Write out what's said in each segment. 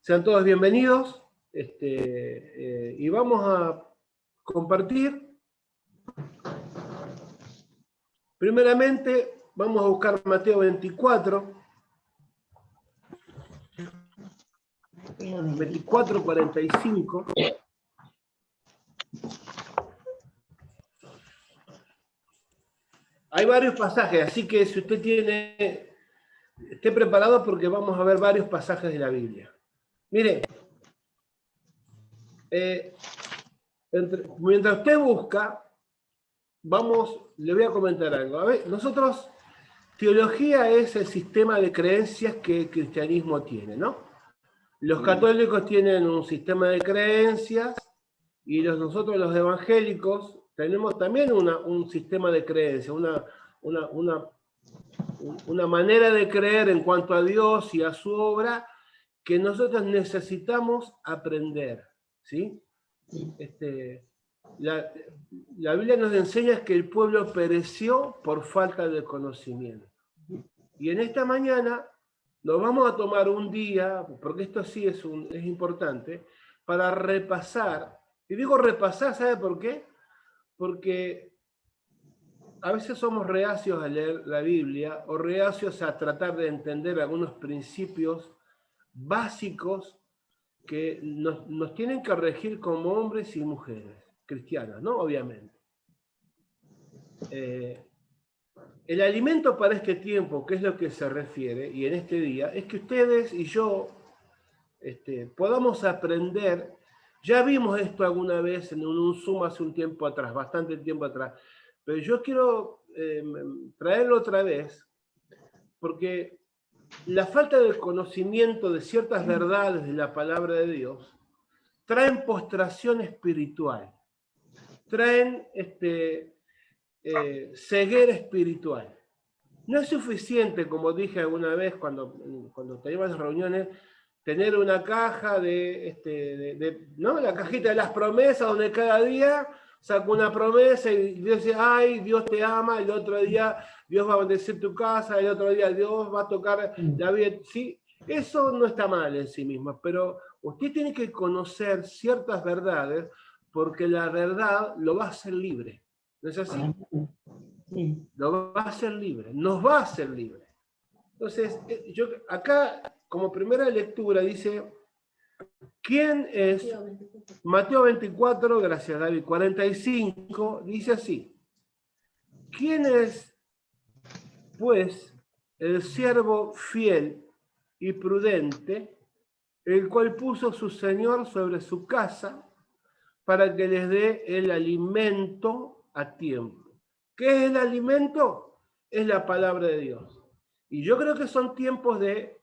Sean todos bienvenidos y vamos a compartir. Primeramente, vamos a buscar Mateo 24, 45. Hay varios pasajes, así que si usted esté preparado porque vamos a ver varios pasajes de la Biblia. Mire, mientras usted busca, le voy a comentar algo. A ver, nosotros, teología es el sistema de creencias que el cristianismo tiene, ¿no? Los católicos tienen un sistema de creencias y nosotros los evangélicos tenemos también un sistema de creencias, una manera de creer en cuanto a Dios y a su obra que nosotros necesitamos aprender, ¿sí? La Biblia nos enseña que el pueblo pereció por falta de conocimiento. Y en esta mañana nos vamos a tomar un día, porque esto sí es importante, para repasar. Y digo repasar, ¿sabe por qué? Porque a veces somos reacios a leer la Biblia o reacios a tratar de entender algunos principios básicos que nos tienen que regir como hombres y mujeres cristianas, ¿no? Obviamente. El alimento para este tiempo, que es lo que se refiere, y en este día, es que ustedes y yo podamos aprender. Ya vimos esto alguna vez en un Zoom hace un tiempo atrás, bastante tiempo atrás, pero yo quiero traerlo otra vez, porque la falta de conocimiento de ciertas verdades de la palabra de Dios traen postración espiritual, traen ceguera espiritual. No es suficiente, como dije alguna vez cuando teníamos las reuniones, tener una caja ¿no? La cajita de las promesas, donde cada día saco una promesa y Dios dice, ay, Dios te ama, el otro día Dios va a bendecir tu casa, el otro día Dios va a tocar la vida. Sí, eso no está mal en sí mismo, pero usted tiene que conocer ciertas verdades porque la verdad lo va a hacer libre. ¿No es así? Lo va a hacer libre, nos va a hacer libre. Entonces, yo acá, como primera lectura, dice, ¿quién es? Mateo 24, gracias David, 45, dice así, ¿quién es, pues, el siervo fiel y prudente, el cual puso su Señor sobre su casa para que les dé el alimento a tiempo? ¿Qué es el alimento? Es la palabra de Dios. Y yo creo que son tiempos de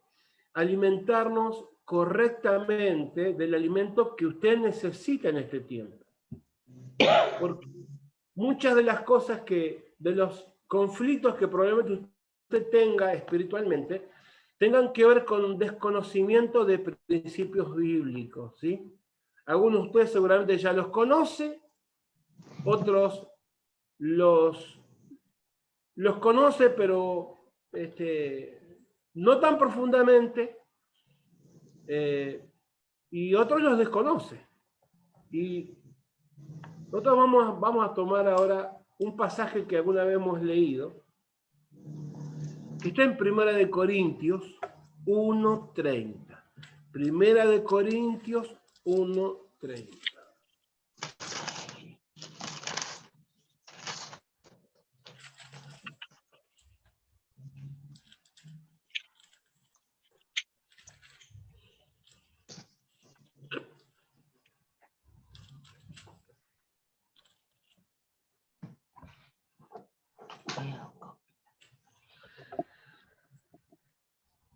alimentarnos correctamente del alimento que usted necesita en este tiempo. Porque muchas de las cosas de los conflictos que probablemente usted tenga espiritualmente, tengan que ver con desconocimiento de principios bíblicos, ¿sí? Algunos de ustedes seguramente ya los conocen, otros los conoce, pero no tan profundamente, y otros los desconoce. Y nosotros vamos a tomar ahora un pasaje que alguna vez hemos leído, que está en Primera de Corintios 1:30. Primera de Corintios 1:30.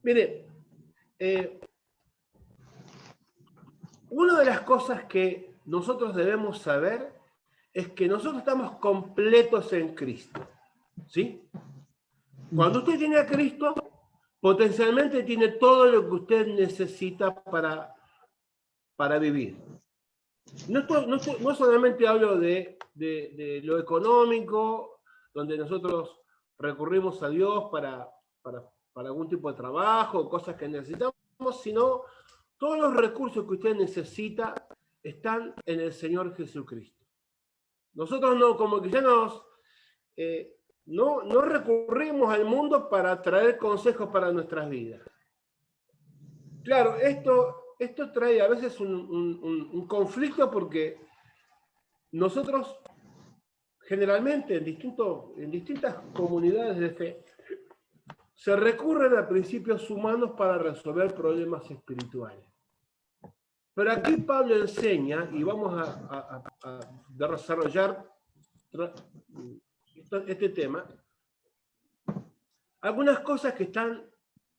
Mire, una de las cosas que nosotros debemos saber es que nosotros estamos completos en Cristo, ¿sí? Cuando usted tiene a Cristo, potencialmente tiene todo lo que usted necesita para vivir. No solamente hablo de lo económico, donde nosotros recurrimos a Dios para algún tipo de trabajo, cosas que necesitamos, sino Todos los recursos que usted necesita están en el Señor Jesucristo. Nosotros no, como cristianos, no recurrimos al mundo para traer consejos para nuestras vidas. Claro, esto trae a veces un conflicto porque nosotros generalmente en distintas comunidades de fe se recurren a principios humanos para resolver problemas espirituales. Pero aquí Pablo enseña, y vamos a desarrollar este tema, algunas cosas que están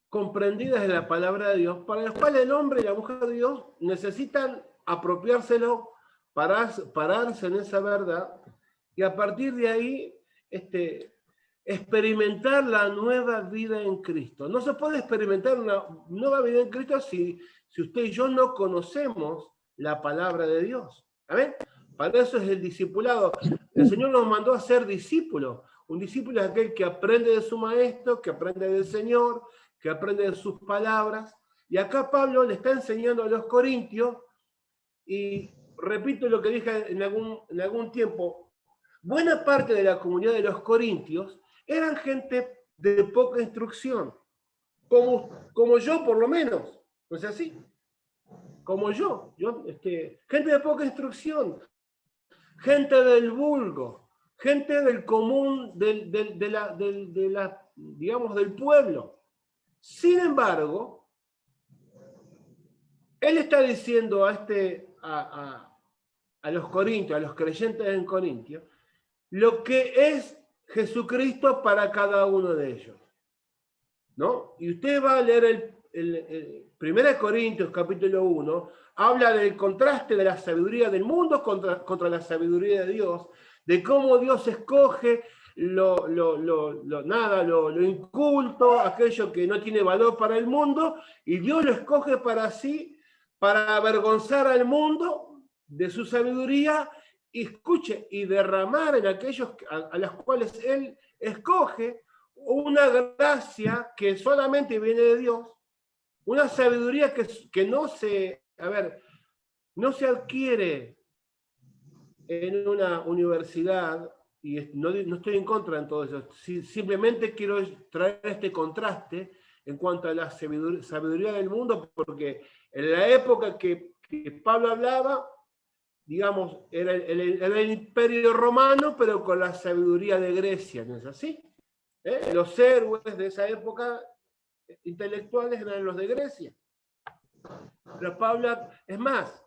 comprendidas en la palabra de Dios, para las cuales el hombre y la mujer de Dios necesitan apropiárselo, pararse en esa verdad, y a partir de ahí experimentar la nueva vida en Cristo. No se puede experimentar una nueva vida en Cristo si usted y yo no conocemos la palabra de Dios. ¿Amén? Para eso es el discipulado. El Señor nos mandó a ser discípulos. Un discípulo es aquel que aprende de su maestro, que aprende del Señor, que aprende de sus palabras. Y acá Pablo le está enseñando a los corintios, y repito lo que dije en algún tiempo, buena parte de la comunidad de los corintios eran gente de poca instrucción, como yo por lo menos, ¿no es así? Como yo gente de poca instrucción, gente del vulgo, gente del común, digamos, del pueblo. Sin embargo, él está diciendo a los corintios, a los creyentes en Corintios, lo que es Jesucristo para cada uno de ellos, ¿no? Y usted va a leer el 1 Corintios capítulo 1, habla del contraste de la sabiduría del mundo contra la sabiduría de Dios, de cómo Dios escoge lo inculto, aquello que no tiene valor para el mundo, y Dios lo escoge para sí, para avergonzar al mundo de su sabiduría, y escuche, y derramar en aquellos a los cuales Él escoge una gracia que solamente viene de Dios, una sabiduría que no se adquiere en una universidad, y no estoy en contra de todo eso, simplemente quiero traer este contraste en cuanto a la sabiduría del mundo, porque en la época que Pablo hablaba, digamos, era el imperio romano, pero con la sabiduría de Grecia, ¿no es así? Los héroes de esa época intelectuales eran los de Grecia. Pero Pablo, es más,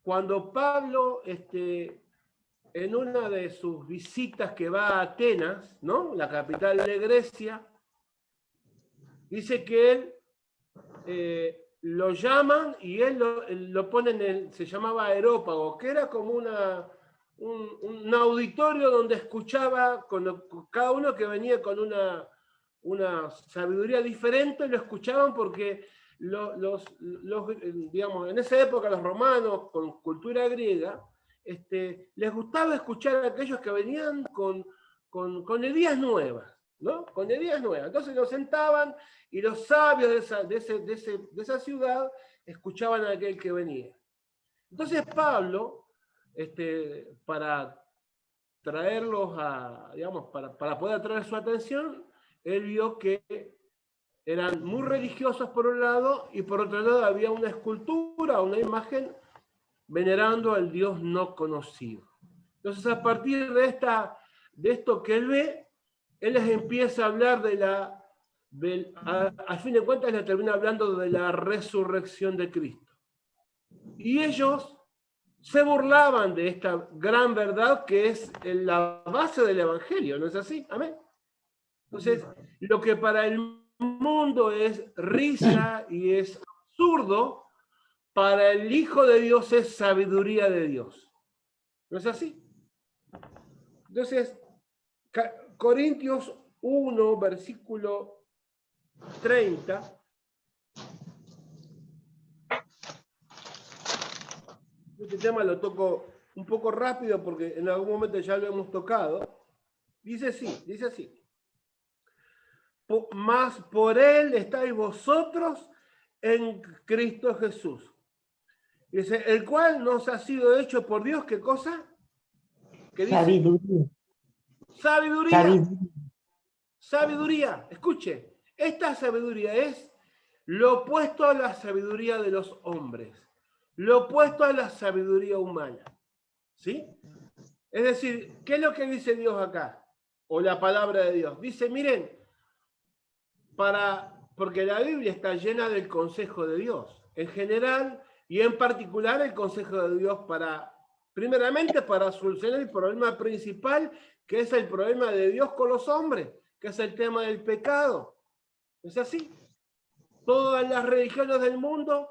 cuando Pablo, en una de sus visitas que va a Atenas, ¿no?, la capital de Grecia, dice que él lo llaman y él lo pone se llamaba Areópago, que era como un auditorio donde escuchaba cada uno que venía con una sabiduría diferente, lo escuchaban porque digamos, en esa época los romanos, con cultura griega, les gustaba escuchar a aquellos que venían con ideas nuevas, ¿no? Con ideas nuevas. Entonces los sentaban y los sabios de esa ciudad escuchaban a aquel que venía. Entonces Pablo, para traerlos digamos, para poder atraer su atención, él vio que eran muy religiosos por un lado, y por otro lado había una escultura, una imagen venerando al Dios no conocido. Entonces, a partir de esto que él ve, él les empieza a hablar al fin de cuentas le termina hablando de la resurrección de Cristo. Y ellos se burlaban de esta gran verdad que es la base del Evangelio, ¿no es así? Amén. Entonces, lo que para el mundo es risa y es absurdo, para el Hijo de Dios es sabiduría de Dios. ¿No es así? Entonces, Corintios 1, versículo 30. Este tema lo toco un poco rápido porque en algún momento ya lo hemos tocado. Dice así. Mas por él estáis vosotros en Cristo Jesús. Dice, el cual nos ha sido hecho por Dios, ¿qué cosa? ¿Qué dice? Sabiduría. Sabiduría. Sabiduría. Sabiduría. Escuche, esta sabiduría es lo opuesto a la sabiduría de los hombres, lo opuesto a la sabiduría humana. ¿Sí? Es decir, ¿qué es lo que dice Dios acá? O la palabra de Dios. Dice, miren, porque la Biblia está llena del consejo de Dios, en general y en particular el consejo de Dios primeramente para solucionar el problema principal, que es el problema de Dios con los hombres, que es el tema del pecado. ¿Es así? Todas las religiones del mundo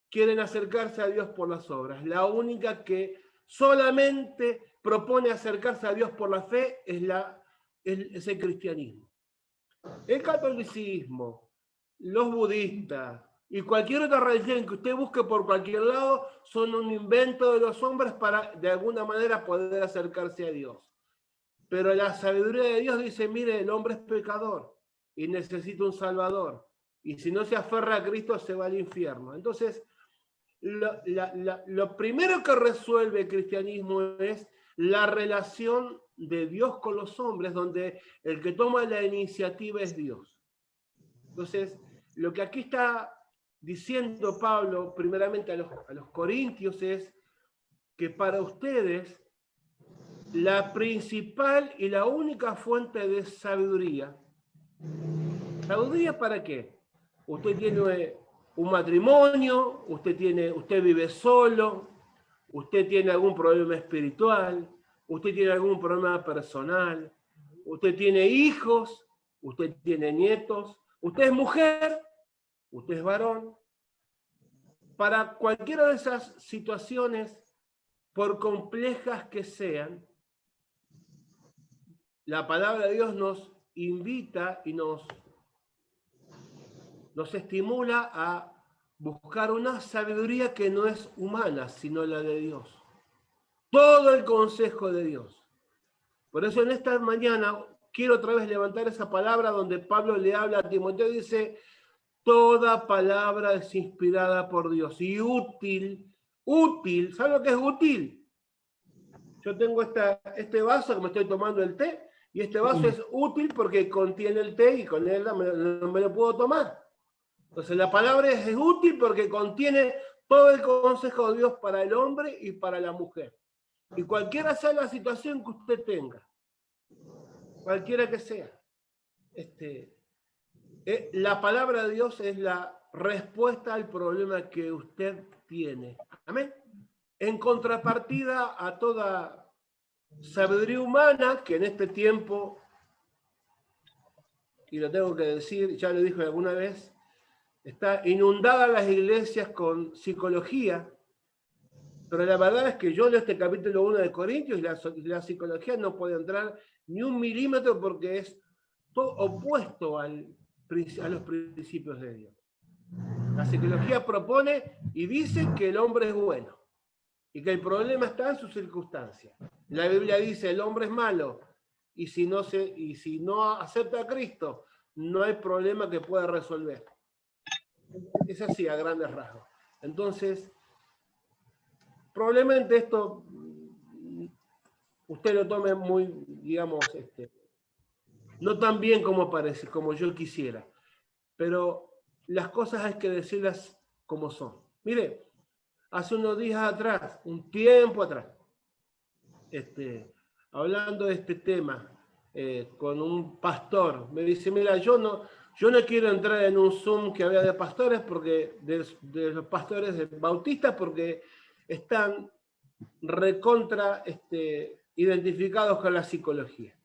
quieren acercarse a Dios por las obras. La única que solamente propone acercarse a Dios por la fe es el cristianismo. El catolicismo, los budistas y cualquier otra religión que usted busque por cualquier lado son un invento de los hombres para de alguna manera poder acercarse a Dios. Pero la sabiduría de Dios dice, mire, el hombre es pecador y necesita un salvador. Y si no se aferra a Cristo se va al infierno. Entonces, lo primero que resuelve el cristianismo es la relación de Dios con los hombres, donde el que toma la iniciativa es Dios. Entonces, lo que aquí está diciendo Pablo, primeramente a los corintios, es que para ustedes la principal y la única fuente de sabiduría. ¿Sabiduría para qué? Usted tiene un matrimonio, usted vive solo, usted tiene algún problema espiritual, usted tiene algún problema personal, usted tiene hijos, usted tiene nietos, usted es mujer, usted es varón. Para cualquiera de esas situaciones, por complejas que sean, la palabra de Dios nos invita y nos estimula a buscar una sabiduría que no es humana, sino la de Dios. Todo el consejo de Dios. Por eso en esta mañana quiero otra vez levantar esa palabra donde Pablo le habla a Timoteo y dice, toda palabra es inspirada por Dios y útil. ¿Sabe lo que es útil? Yo tengo este vaso que me estoy tomando el té y este vaso es útil porque contiene el té y con él no me lo puedo tomar. Entonces la palabra es útil porque contiene todo el consejo de Dios para el hombre y para la mujer. Y cualquiera sea la situación que usted tenga, cualquiera que sea, la palabra de Dios es la respuesta al problema que usted tiene. Amén. En contrapartida a toda sabiduría humana que en este tiempo, y lo tengo que decir, ya lo dije alguna vez, está inundada las iglesias con psicología, pero la verdad es que yo leo este capítulo 1 de Corintios y la psicología no puede entrar ni un milímetro porque es todo opuesto a los principios de Dios. La psicología propone y dice que el hombre es bueno y que el problema está en sus circunstancias. La Biblia dice el hombre es malo y si no acepta a Cristo no hay problema que pueda resolver. Es así a grandes rasgos. Entonces, probablemente esto usted lo tome muy, digamos, no tan bien como parece, como yo quisiera, pero las cosas hay que decirlas como son. Mire, hace unos días atrás, un tiempo atrás, hablando de este tema con un pastor, me dice, mira, yo no quiero entrar en un Zoom que había de pastores, de los pastores bautistas, porque están recontra identificados con la psicología.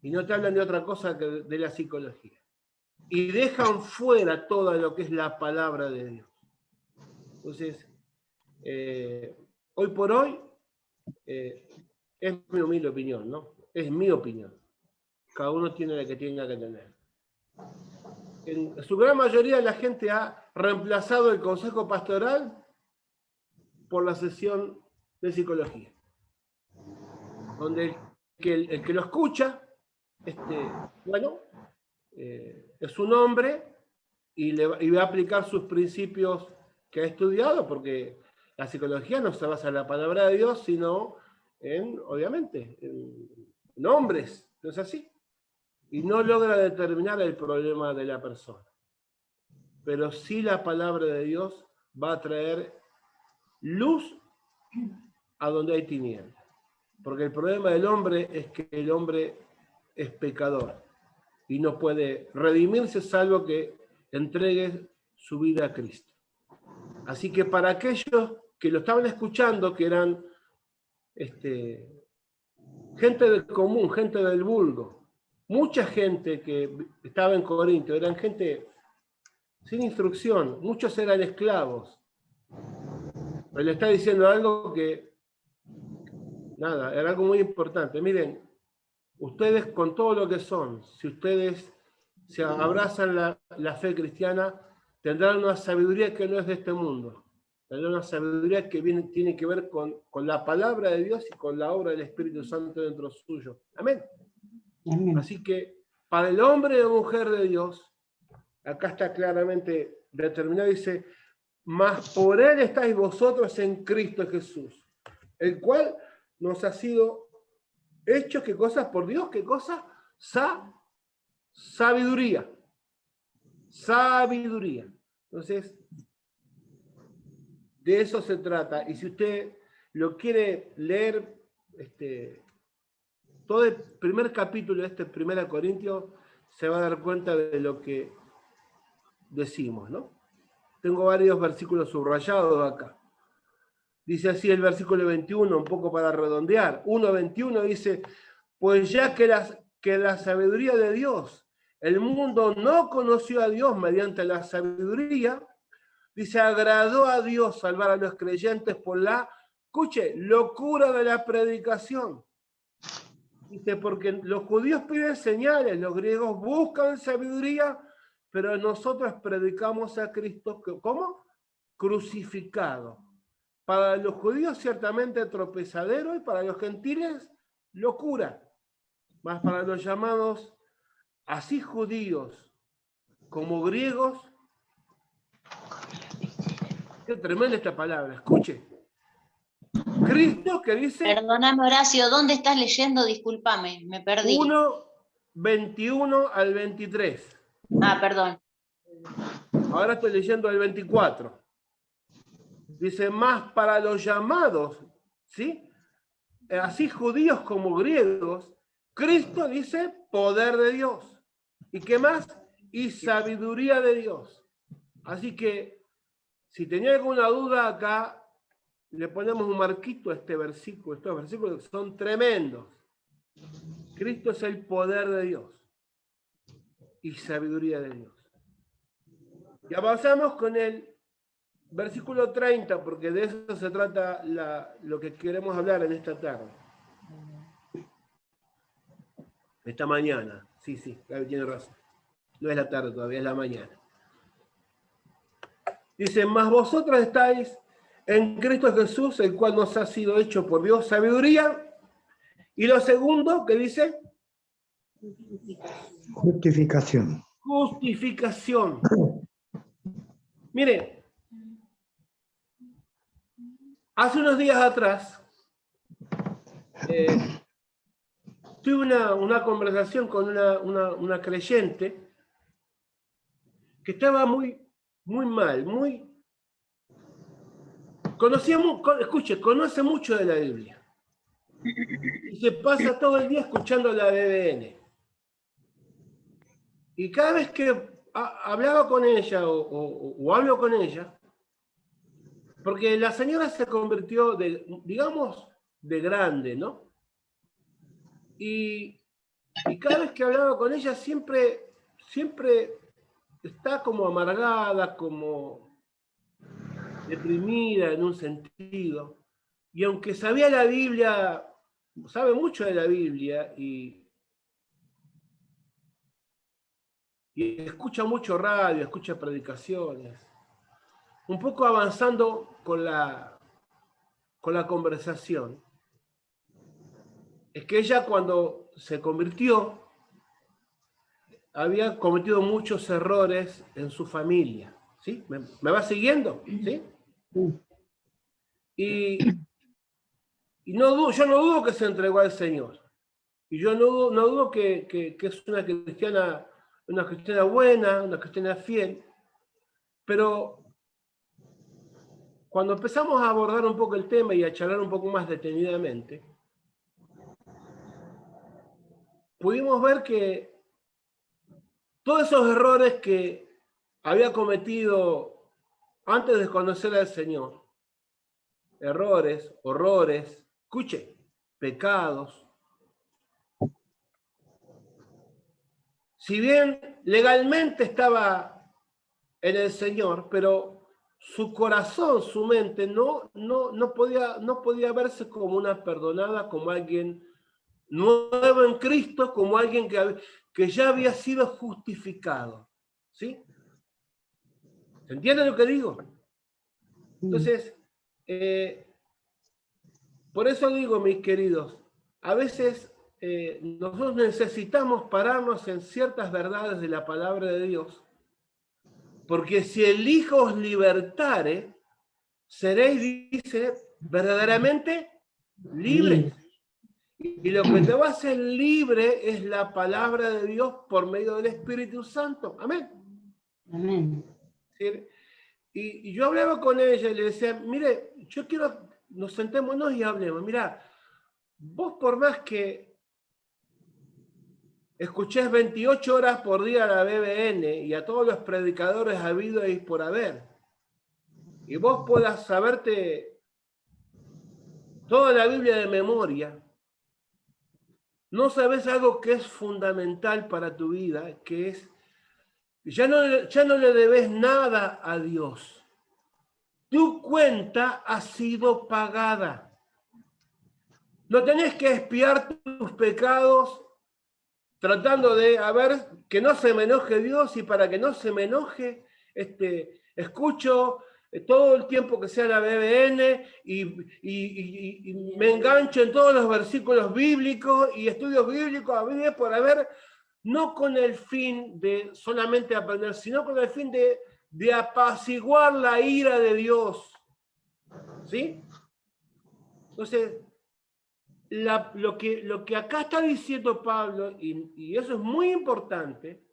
Y no te hablan de otra cosa que de la psicología. Y dejan fuera todo lo que es la palabra de Dios. Entonces, hoy por hoy, es mi humilde opinión, ¿no? Es mi opinión. Cada uno tiene la que tenga que tener. En su gran mayoría la gente ha reemplazado el consejo pastoral por la sesión de psicología. Donde el que lo escucha, es un hombre y va a aplicar sus principios que ha estudiado, porque La psicología no se basa en la palabra de Dios, sino en, obviamente, en hombres, ¿no es así? Y no logra determinar el problema de la persona. Pero sí la palabra de Dios va a traer luz a donde hay tinieblas. Porque el problema del hombre es que el hombre es pecador y no puede redimirse salvo que entregue su vida a Cristo. Así que para aquellos que lo estaban escuchando, que eran gente del común, gente del vulgo, mucha gente que estaba en Corinto, eran gente sin instrucción, muchos eran esclavos. Pero le está diciendo algo que, nada, era algo muy importante. Miren, ustedes con todo lo que son, si ustedes se abrazan la fe cristiana, tendrán una sabiduría que no es de este mundo. Tendrán una sabiduría que tiene que ver con la palabra de Dios y con la obra del Espíritu Santo dentro suyo. Amén. Amén. Así que para el hombre o mujer de Dios, acá está claramente determinado, dice, mas por él estáis vosotros en Cristo Jesús, el cual nos ha sido hecho, ¿qué cosas? Por Dios, ¿qué cosa? Sabiduría. Sabiduría. Entonces, de eso se trata. Y si usted lo quiere leer, todo el primer capítulo de 1 Corintios, se va a dar cuenta de lo que decimos, ¿no? Tengo varios versículos subrayados acá. Dice así el versículo 21, un poco para redondear. 1:21 dice, pues ya que la sabiduría de Dios, el mundo no conoció a Dios mediante la sabiduría, dice, agradó a Dios salvar a los creyentes por la, escuche, locura de la predicación. Dice, porque los judíos piden señales, los griegos buscan sabiduría, pero nosotros predicamos a Cristo, ¿cómo? Crucificado. Para los judíos ciertamente tropezadero y para los gentiles locura. Más para los llamados así judíos como griegos. Qué tremenda esta palabra, escuche. Cristo que dice... Perdóname, Horacio, ¿dónde estás leyendo? Discúlpame, me perdí. 1:21 al 23. Ah, perdón. Ahora estoy leyendo el 24. Dice, más para los llamados, ¿sí? Así judíos como griegos, Cristo dice poder de Dios. ¿Y qué más? Y sabiduría de Dios. Así que, si tenía alguna duda acá, le ponemos un marquito a este versículo. Estos versículos son tremendos. Cristo es el poder de Dios y sabiduría de Dios. Y avanzamos con el versículo 30, porque de eso se trata lo que queremos hablar en esta tarde. Esta mañana. Sí, Gaby tiene razón. No es la tarde todavía, es la mañana. Dice, mas vosotros estáis en Cristo Jesús, el cual nos ha sido hecho por Dios sabiduría. Y lo segundo, ¿qué dice? Justificación. Justificación. Mire, hace unos días atrás tuve una conversación con una creyente que estaba muy mal, conoce mucho de la Biblia. Y se pasa todo el día escuchando la BBN. Y cada vez que hablaba con ella o hablo con ella, porque la señora se convirtió, digamos, de grande, ¿no? Y cada vez que hablaba con ella siempre está como amargada, como deprimida en un sentido. Y aunque sabía la Biblia, sabe mucho de la Biblia y escucha mucho radio, escucha predicaciones, un poco avanzando con la conversación, es que ella cuando se convirtió había cometido muchos errores en su familia. ¿Sí? ¿Me va siguiendo? ¿Sí? Y yo no dudo que se entregó al Señor. Y yo no dudo que es una cristiana buena, una cristiana fiel. Pero cuando empezamos a abordar un poco el tema y a charlar un poco más detenidamente, pudimos ver que todos esos errores que había cometido antes de conocer al Señor, errores, horrores, escuche, pecados, si bien legalmente estaba en el Señor, pero su corazón, su mente no podía verse como una perdonada, como alguien nuevo en Cristo, como alguien que ya había sido justificado. ¿Sí? ¿Se entiende lo que digo? Entonces, por eso digo, mis queridos, a veces nosotros necesitamos pararnos en ciertas verdades de la palabra de Dios, porque si el Hijo os libertare, seréis, dice, verdaderamente libres. Y lo que te va a hacer libre es la palabra de Dios por medio del Espíritu Santo. Amén. Amén. ¿Sí? Y yo hablaba con ella y le decía, mire, yo quiero, nos sentémonos y hablemos. Mira, vos por más que escuches 28 horas por día a la BBN y a todos los predicadores habidos y por haber, y vos puedas saberte toda la Biblia de memoria, no sabes algo que es fundamental para tu vida, que es, ya no le debes nada a Dios. Tu cuenta ha sido pagada. No tenés que expiar tus pecados tratando de, a ver, que no se me enoje Dios, y para que no se me enoje, escucho todo el tiempo que sea la BBN y me engancho en todos los versículos bíblicos y estudios bíblicos a ver por haber, no con el fin de solamente aprender, sino con el fin de apaciguar la ira de Dios. ¿Sí? Entonces, lo que acá está diciendo Pablo, y eso es muy importante,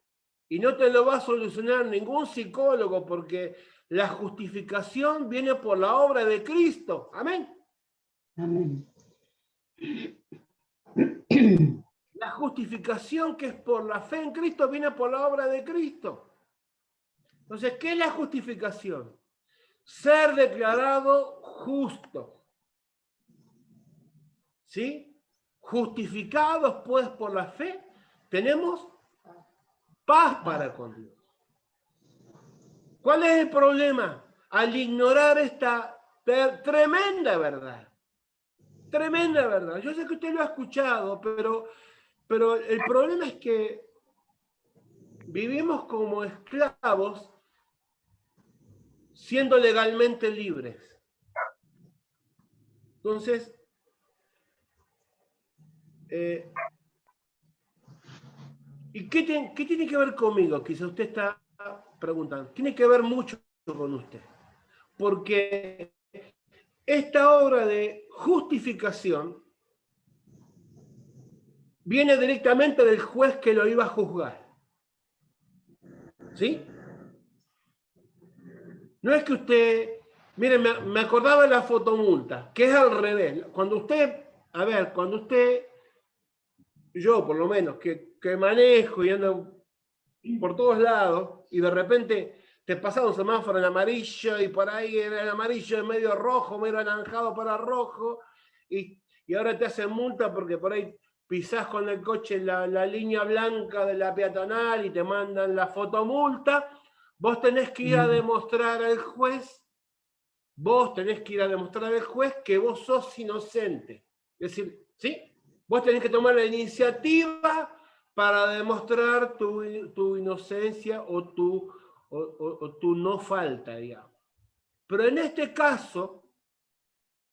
y no te lo va a solucionar ningún psicólogo, porque la justificación viene por la obra de Cristo. Amén. Amén. La justificación que es por la fe en Cristo viene por la obra de Cristo. Entonces, ¿qué es la justificación? Ser declarado justo. ¿Sí? Justificados pues por la fe, tenemos paz para con Dios. ¿Cuál es el problema? Al ignorar esta tremenda verdad. Tremenda verdad. Yo sé que usted lo ha escuchado, pero el problema es que vivimos como esclavos siendo legalmente libres. Entonces, ¿y qué tiene que ver conmigo? Quizá usted está preguntando. Tiene que ver mucho con usted. Porque esta obra de justificación viene directamente del juez que lo iba a juzgar. ¿Sí? No es que usted... Mire, me acordaba de la fotomulta, que es al revés. Cuando usted... A ver, cuando usted... Yo, por lo menos, que manejo y ando por todos lados, y de repente te pasa un semáforo en amarillo, y por ahí era el amarillo en medio rojo, medio anaranjado para rojo, y ahora te hacen multa porque por ahí pisás con el coche la línea blanca de la peatonal y te mandan la fotomulta. Vos tenés que ir a demostrar al juez, que vos sos inocente. Es decir, ¿sí? Vos tenés que tomar la iniciativa para demostrar tu inocencia o tu no falta, digamos. Pero en este caso,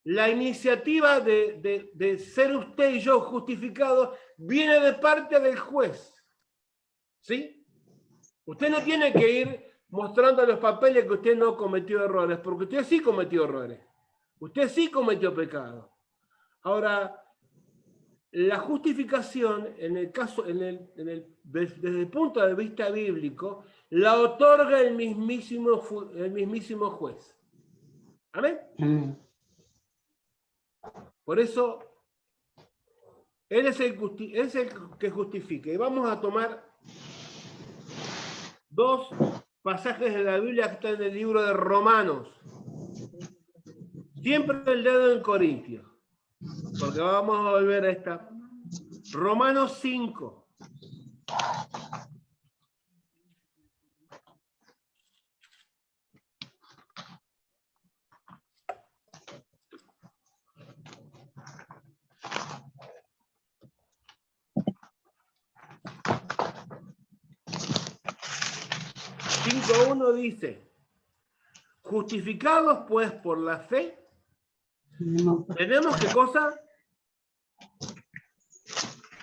la iniciativa de ser usted y yo justificados viene de parte del juez. ¿Sí? Usted no tiene que ir mostrando los papeles que usted no cometió errores, porque usted sí cometió errores. Usted sí cometió pecado. Ahora, la justificación, en el caso, desde el punto de vista bíblico, la otorga el mismísimo juez. ¿Amén? Amén. Por eso, Él es el que justifica. Y vamos a tomar dos pasajes de la Biblia que están en el libro de Romanos. Siempre el dedo en Corintios, porque vamos a volver a esta. Romanos 5. Uno dice: justificados pues por la fe, tenemos ¿qué cosa?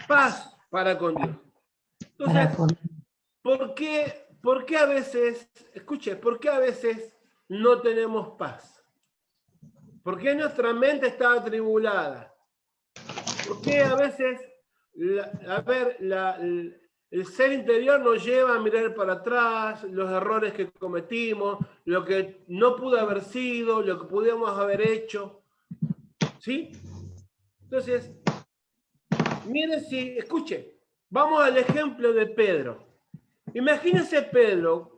Paz para con Dios. Entonces, ¿por qué a veces, escuche, por qué a veces no tenemos paz? ¿Por qué nuestra mente está atribulada? ¿Por qué a veces, el ser interior nos lleva a mirar para atrás, los errores que cometimos, lo que no pudo haber sido, lo que pudimos haber hecho? ¿Sí? Entonces, miren escuche, vamos al ejemplo de Pedro. Imagínense Pedro.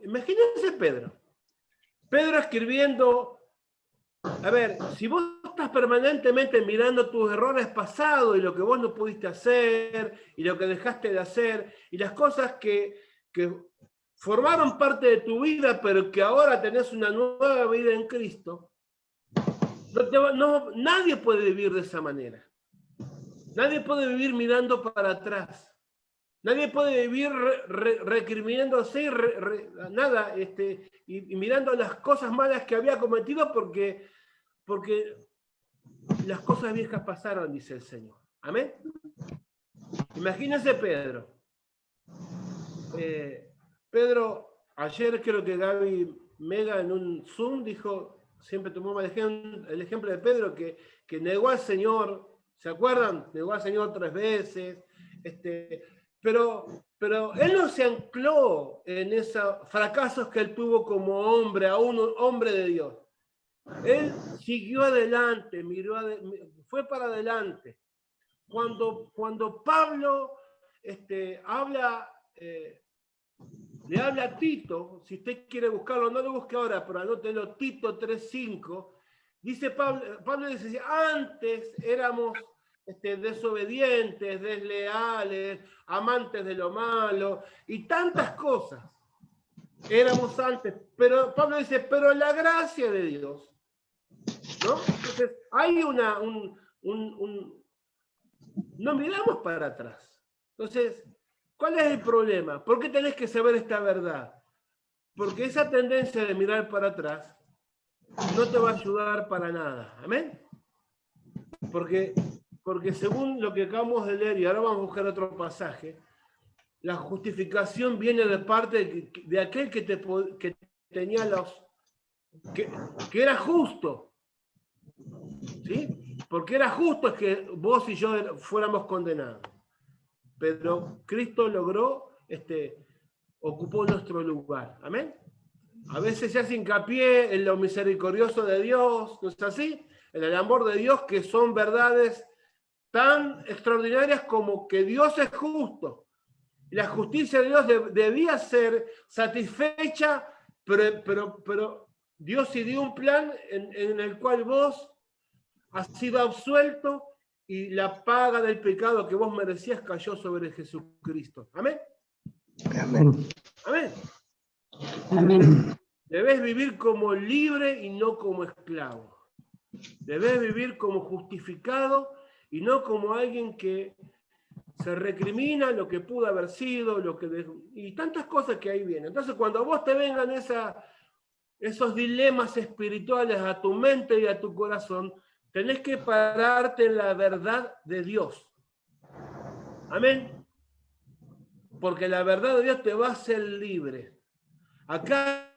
Pedro escribiendo, a ver, si vos estás permanentemente mirando tus errores pasados y lo que vos no pudiste hacer y lo que dejaste de hacer y las cosas que formaron parte de tu vida pero que ahora tenés una nueva vida en Cristo, nadie puede vivir de esa manera. Nadie puede vivir mirando para atrás. Nadie puede vivir recriminándose nada, y mirando las cosas malas que había cometido porque las cosas viejas pasaron, dice el Señor. ¿Amén? Imagínense Pedro. Pedro, ayer creo que Gaby Mega en un Zoom dijo, siempre tomamos el ejemplo de Pedro que negó al Señor, ¿se acuerdan? Negó al Señor 3 veces, pero él no se ancló en esos fracasos que él tuvo como hombre, aún un hombre de Dios. Él siguió adelante, fue para adelante. Cuando Pablo le habla a Tito, si usted quiere buscarlo, no lo busque ahora, pero anótelo, Tito 3:5, dice Pablo dice, antes éramos desobedientes, desleales, amantes de lo malo, y tantas cosas éramos antes, pero Pablo dice, pero la gracia de Dios, ¿no? Entonces, hay no miramos para atrás. Entonces, ¿cuál es el problema? ¿Por qué tenés que saber esta verdad? Porque esa tendencia de mirar para atrás no te va a ayudar para nada. ¿Amén? Porque según lo que acabamos de leer, y ahora vamos a buscar otro pasaje, la justificación viene de parte de aquel que tenía que era justo. ¿Sí? Porque era justo es que vos y yo fuéramos condenados. Pero Cristo logró, ocupó nuestro lugar. ¿Amén? A veces se hace hincapié en lo misericordioso de Dios, ¿no es así? En el amor de Dios, que son verdades tan extraordinarias como que Dios es justo. Y la justicia de Dios debía ser satisfecha, pero Dios sí dio un plan en el cual vos has sido absuelto y la paga del pecado que vos merecías cayó sobre Jesucristo. ¿Amén? Amén. Amén. Amén. Debes vivir como libre y no como esclavo. Debes vivir como justificado y no como alguien que se recrimina lo que pudo haber sido, y tantas cosas que ahí vienen. Entonces, cuando a vos te vengan esos dilemas espirituales a tu mente y a tu corazón, tenés que pararte en la verdad de Dios. Amén. Porque la verdad de Dios te va a hacer libre. Acá,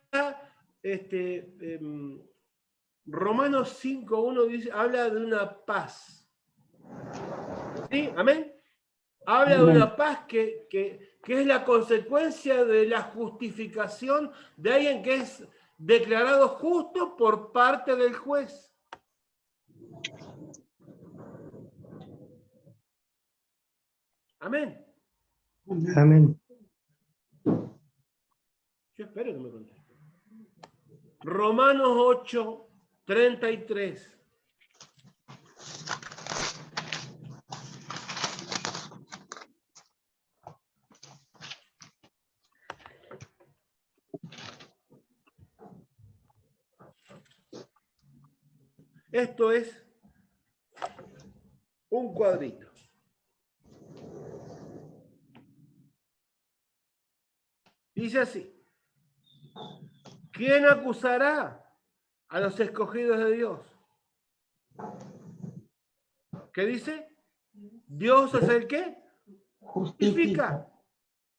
Romanos 5:1 dice, habla de una paz. ¿Sí? ¿Amén? Habla de una paz que es la consecuencia de la justificación de alguien que es declarado justo por parte del juez. Amén. Amén. Yo espero que me conteste. Romanos 8:33. Esto es un cuadrito. Dice así: ¿quién acusará a los escogidos de Dios? ¿Qué dice? Dios es el que justifica.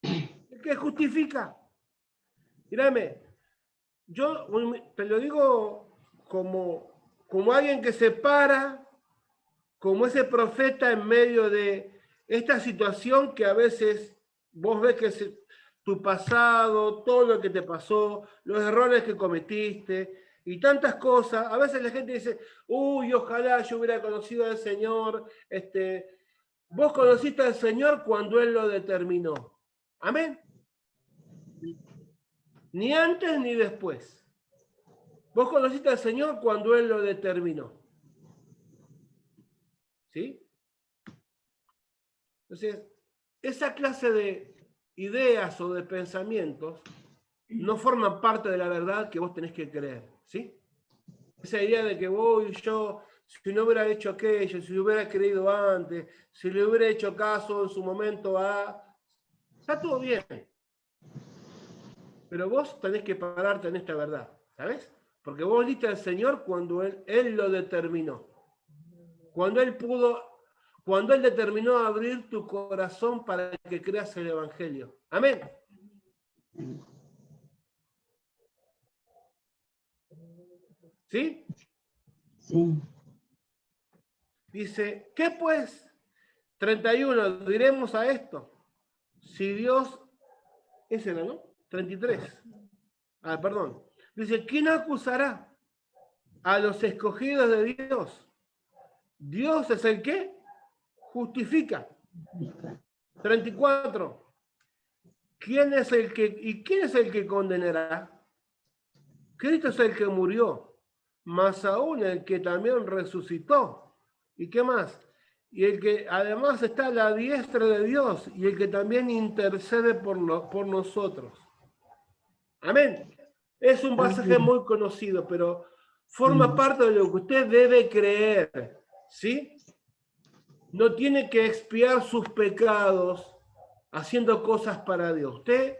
El que justifica. Mírame, yo te lo digo como alguien que se para, como ese profeta en medio de esta situación que a veces vos ves que tu pasado, todo lo que te pasó, los errores que cometiste y tantas cosas. A veces la gente dice, uy, ojalá yo hubiera conocido al Señor. Vos conociste al Señor cuando Él lo determinó. Amén. Ni antes ni después. Vos conociste al Señor cuando Él lo determinó. ¿Sí? Entonces, esa clase de ideas o de pensamientos no forman parte de la verdad que vos tenés que creer. ¿Sí? Esa idea de que yo, si no hubiera hecho aquello, si lo hubiera creído antes, si le hubiera hecho caso en su momento está todo bien. Pero vos tenés que pararte en esta verdad, ¿sabes? Porque vos diste al Señor cuando Él lo determinó. Cuando Él determinó abrir tu corazón para que creas el Evangelio. Amén. ¿Sí? Sí. Dice, ¿qué pues? 31, diremos a esto. Si Dios, ese era, ¿no? 33. Perdón. Dice, ¿quién acusará a los escogidos de Dios? Dios es el que justifica. 34. ¿Quién es el que condenará? Cristo es el que murió, más aún el que también resucitó. ¿Y qué más? Y el que además está a la diestra de Dios y el que también intercede por nosotros. Amén. Es un pasaje muy conocido, pero forma parte de lo que usted debe creer. ¿Sí? No tiene que expiar sus pecados haciendo cosas para Dios. Usted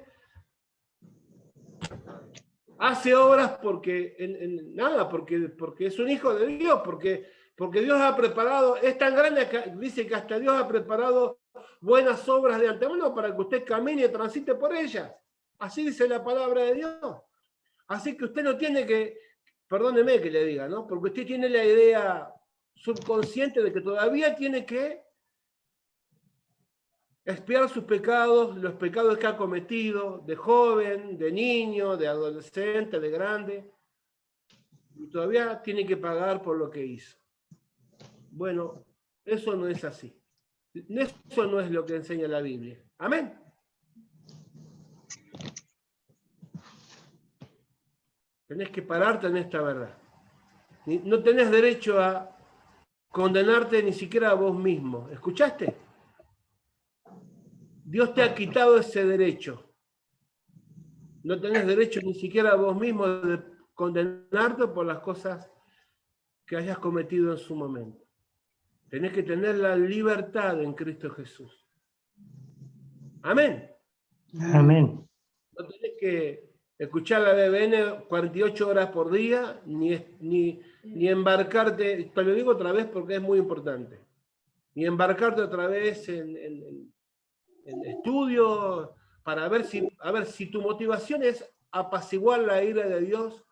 hace obras porque es un hijo de Dios, porque Dios ha preparado, es tan grande que dice que hasta Dios ha preparado buenas obras de antemano para que usted camine y transite por ellas. Así dice la palabra de Dios. Así que usted no tiene que, perdóneme que le diga, ¿no? Porque usted tiene la idea subconsciente de que todavía tiene que expiar sus pecados, los pecados que ha cometido, de joven, de niño, de adolescente, de grande, y todavía tiene que pagar por lo que hizo. Bueno, eso no es así. Eso no es lo que enseña la Biblia. Amén. Tenés que pararte en esta verdad. No tenés derecho a condenarte ni siquiera a vos mismo. ¿Escuchaste? Dios te ha quitado ese derecho. No tenés derecho ni siquiera a vos mismo de condenarte por las cosas que hayas cometido en su momento. Tenés que tener la libertad en Cristo Jesús. Amén. Amén. No tenés que escuchar la BBN 48 horas por día, ni embarcarte, te lo digo otra vez porque es muy importante, ni embarcarte otra vez en estudios para ver si tu motivación es apaciguar la ira de Dios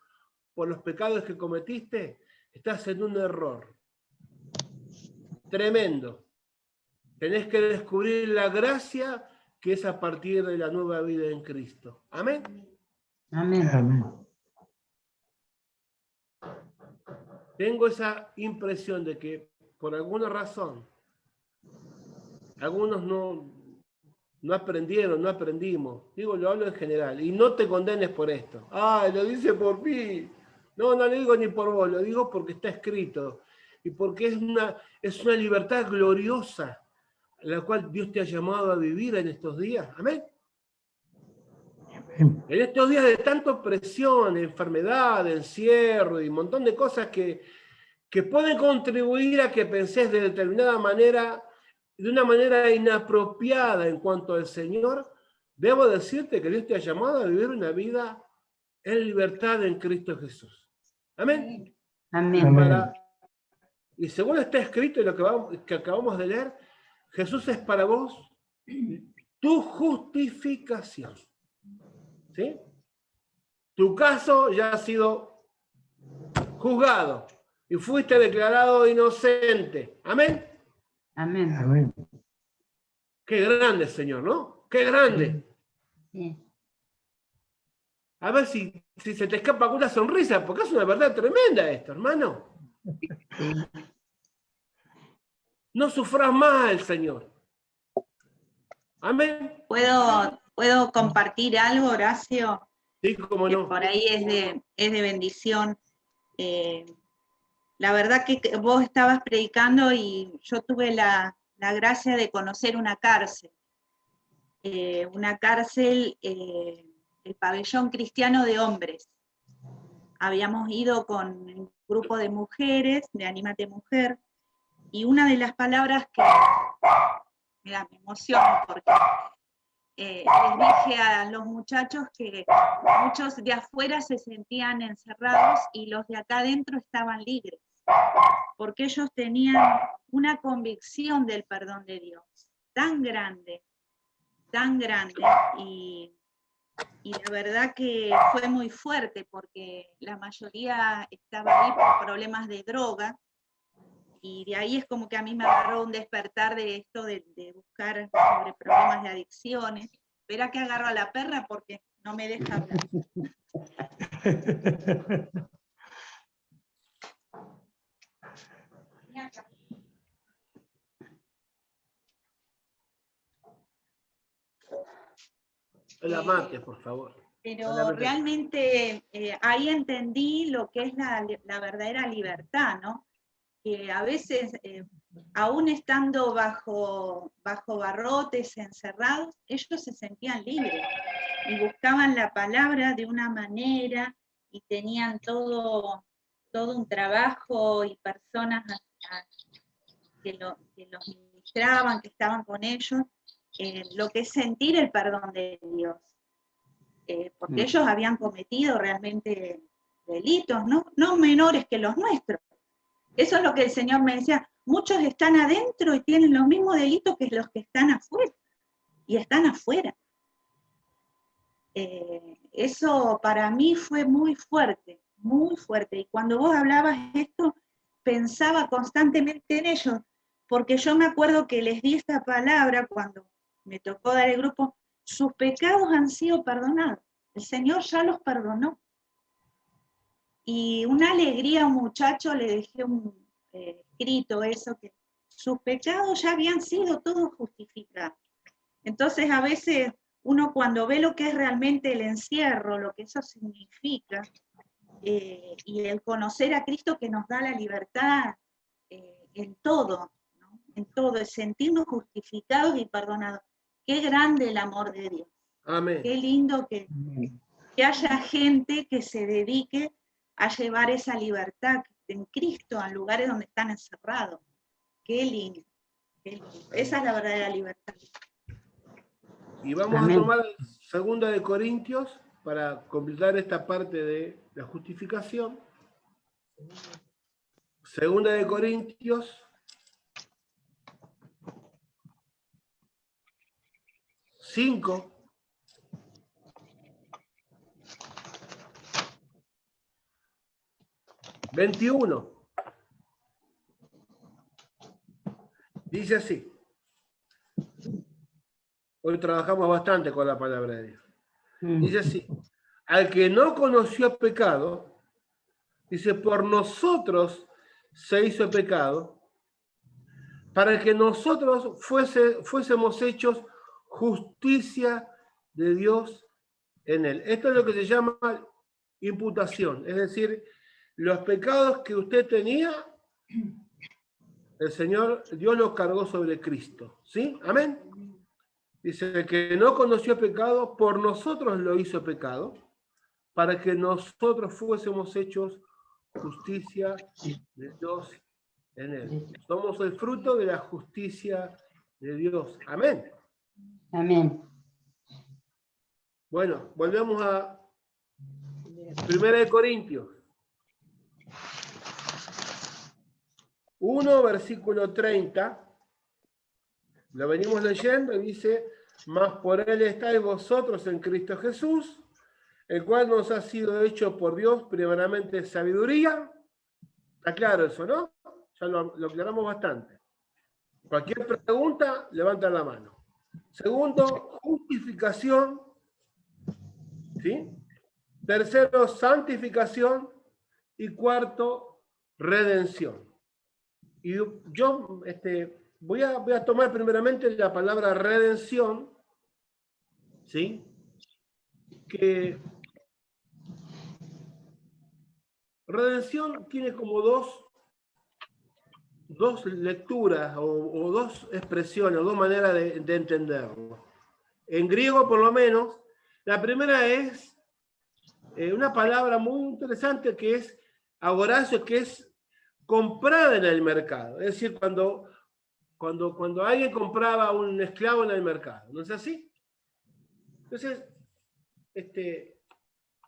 por los pecados que cometiste. estás en un error tremendo. Tenés que descubrir la gracia que es a partir de la nueva vida en Cristo. Amén. Amén. Amén. Tengo esa impresión de que por alguna razón algunos no aprendieron, no aprendimos. Digo, lo hablo en general. Y no te condenes por esto. Ah, lo dice por mí. No, no lo digo ni por vos, lo digo porque está escrito. Y porque es una libertad gloriosa la cual Dios te ha llamado a vivir en estos días. Amén. En estos días de tanta opresión, enfermedad, encierro y un montón de cosas que pueden contribuir a que pensés de determinada manera, de una manera inapropiada en cuanto al Señor, debo decirte que Dios te ha llamado a vivir una vida en libertad en Cristo Jesús. Amén. Amén. Y según está escrito en lo que acabamos de leer, Jesús es para vos tu justificación. ¿Sí? Tu caso ya ha sido juzgado y fuiste declarado inocente. Amén. Amén. Amén. Qué grande, Señor, ¿no? Qué grande. Sí. A ver si se te escapa alguna sonrisa, porque es una verdad tremenda esto, hermano. Sí. No sufras más, Señor. Amén. ¿Puedo compartir algo, Horacio? Sí, cómo Que no. por ahí es de bendición. La verdad que vos estabas predicando y yo tuve la gracia de conocer una cárcel. El pabellón cristiano de hombres. Habíamos ido con un grupo de mujeres, de Anímate Mujer, y una de las palabras que, mira, me emociono porque les dije a los muchachos que muchos de afuera se sentían encerrados y los de acá adentro estaban libres, porque ellos tenían una convicción del perdón de Dios tan grande, y la verdad que fue muy fuerte porque la mayoría estaba ahí por problemas de droga, y de ahí es como que a mí me agarró un despertar de esto de buscar sobre problemas de adicciones. Espera que agarro a la perra porque no me deja hablar. La mate, por favor. Pero realmente ahí entendí lo que es la verdadera libertad, ¿no? Que a veces, aún estando bajo barrotes, encerrados, ellos se sentían libres y buscaban la palabra de una manera y tenían todo un trabajo y personas que los ministraban, que estaban con ellos, lo que es sentir el perdón de Dios. Porque ellos habían cometido realmente delitos, no menores que los nuestros. Eso es lo que el Señor me decía, muchos están adentro y tienen los mismos delitos que los que están afuera, y están afuera. Eso para mí fue muy fuerte, y cuando vos hablabas esto, pensaba constantemente en ellos, porque yo me acuerdo que les di esta palabra cuando me tocó dar el grupo, sus pecados han sido perdonados, el Señor ya los perdonó. Y una alegría a un muchacho, le dejé un escrito eso, que sus pecados ya habían sido todos justificados. Entonces a veces uno cuando ve lo que es realmente el encierro, lo que eso significa, y el conocer a Cristo que nos da la libertad en todo, ¿no? En todo, el sentirnos justificados y perdonados. Qué grande el amor de Dios. Amén. Qué lindo que haya gente que se dedique a llevar esa libertad en Cristo a lugares donde están encerrados. Qué lindo, qué lindo. Esa es la verdadera libertad. Y vamos Amén. a tomar 2 Corintios para completar esta parte de la justificación. 2 Corintios 5. 21. Dice así. Hoy trabajamos bastante con la palabra de Dios. Dice así. Al que no conoció pecado, dice, por nosotros se hizo pecado, para que nosotros fuésemos hechos justicia de Dios en él. Esto es lo que se llama imputación, es decir, los pecados que usted tenía, el Señor, Dios los cargó sobre Cristo. ¿Sí? Amén. Dice, el que no conoció pecado, por nosotros lo hizo pecado, para que nosotros fuésemos hechos justicia de Dios en él. Somos el fruto de la justicia de Dios. Amén. Amén. Bueno, volvemos a 1 Corintios 1, versículo 30. Lo venimos leyendo y dice, mas por él estáis vosotros en Cristo Jesús, el cual nos ha sido hecho por Dios primeramente sabiduría. Está claro eso, ¿no? Ya lo aclaramos bastante. Cualquier pregunta, levantan la mano. Segundo, justificación. ¿Sí? Tercero, santificación. Y cuarto, redención. Y yo voy a tomar primeramente la palabra redención, ¿sí? Que redención tiene como dos lecturas o dos expresiones, o dos maneras de entenderlo. En griego, por lo menos, la primera es una palabra muy interesante que es agorazo, que es comprada en el mercado. Es decir, cuando alguien compraba a un esclavo en el mercado. ¿No es así? Entonces,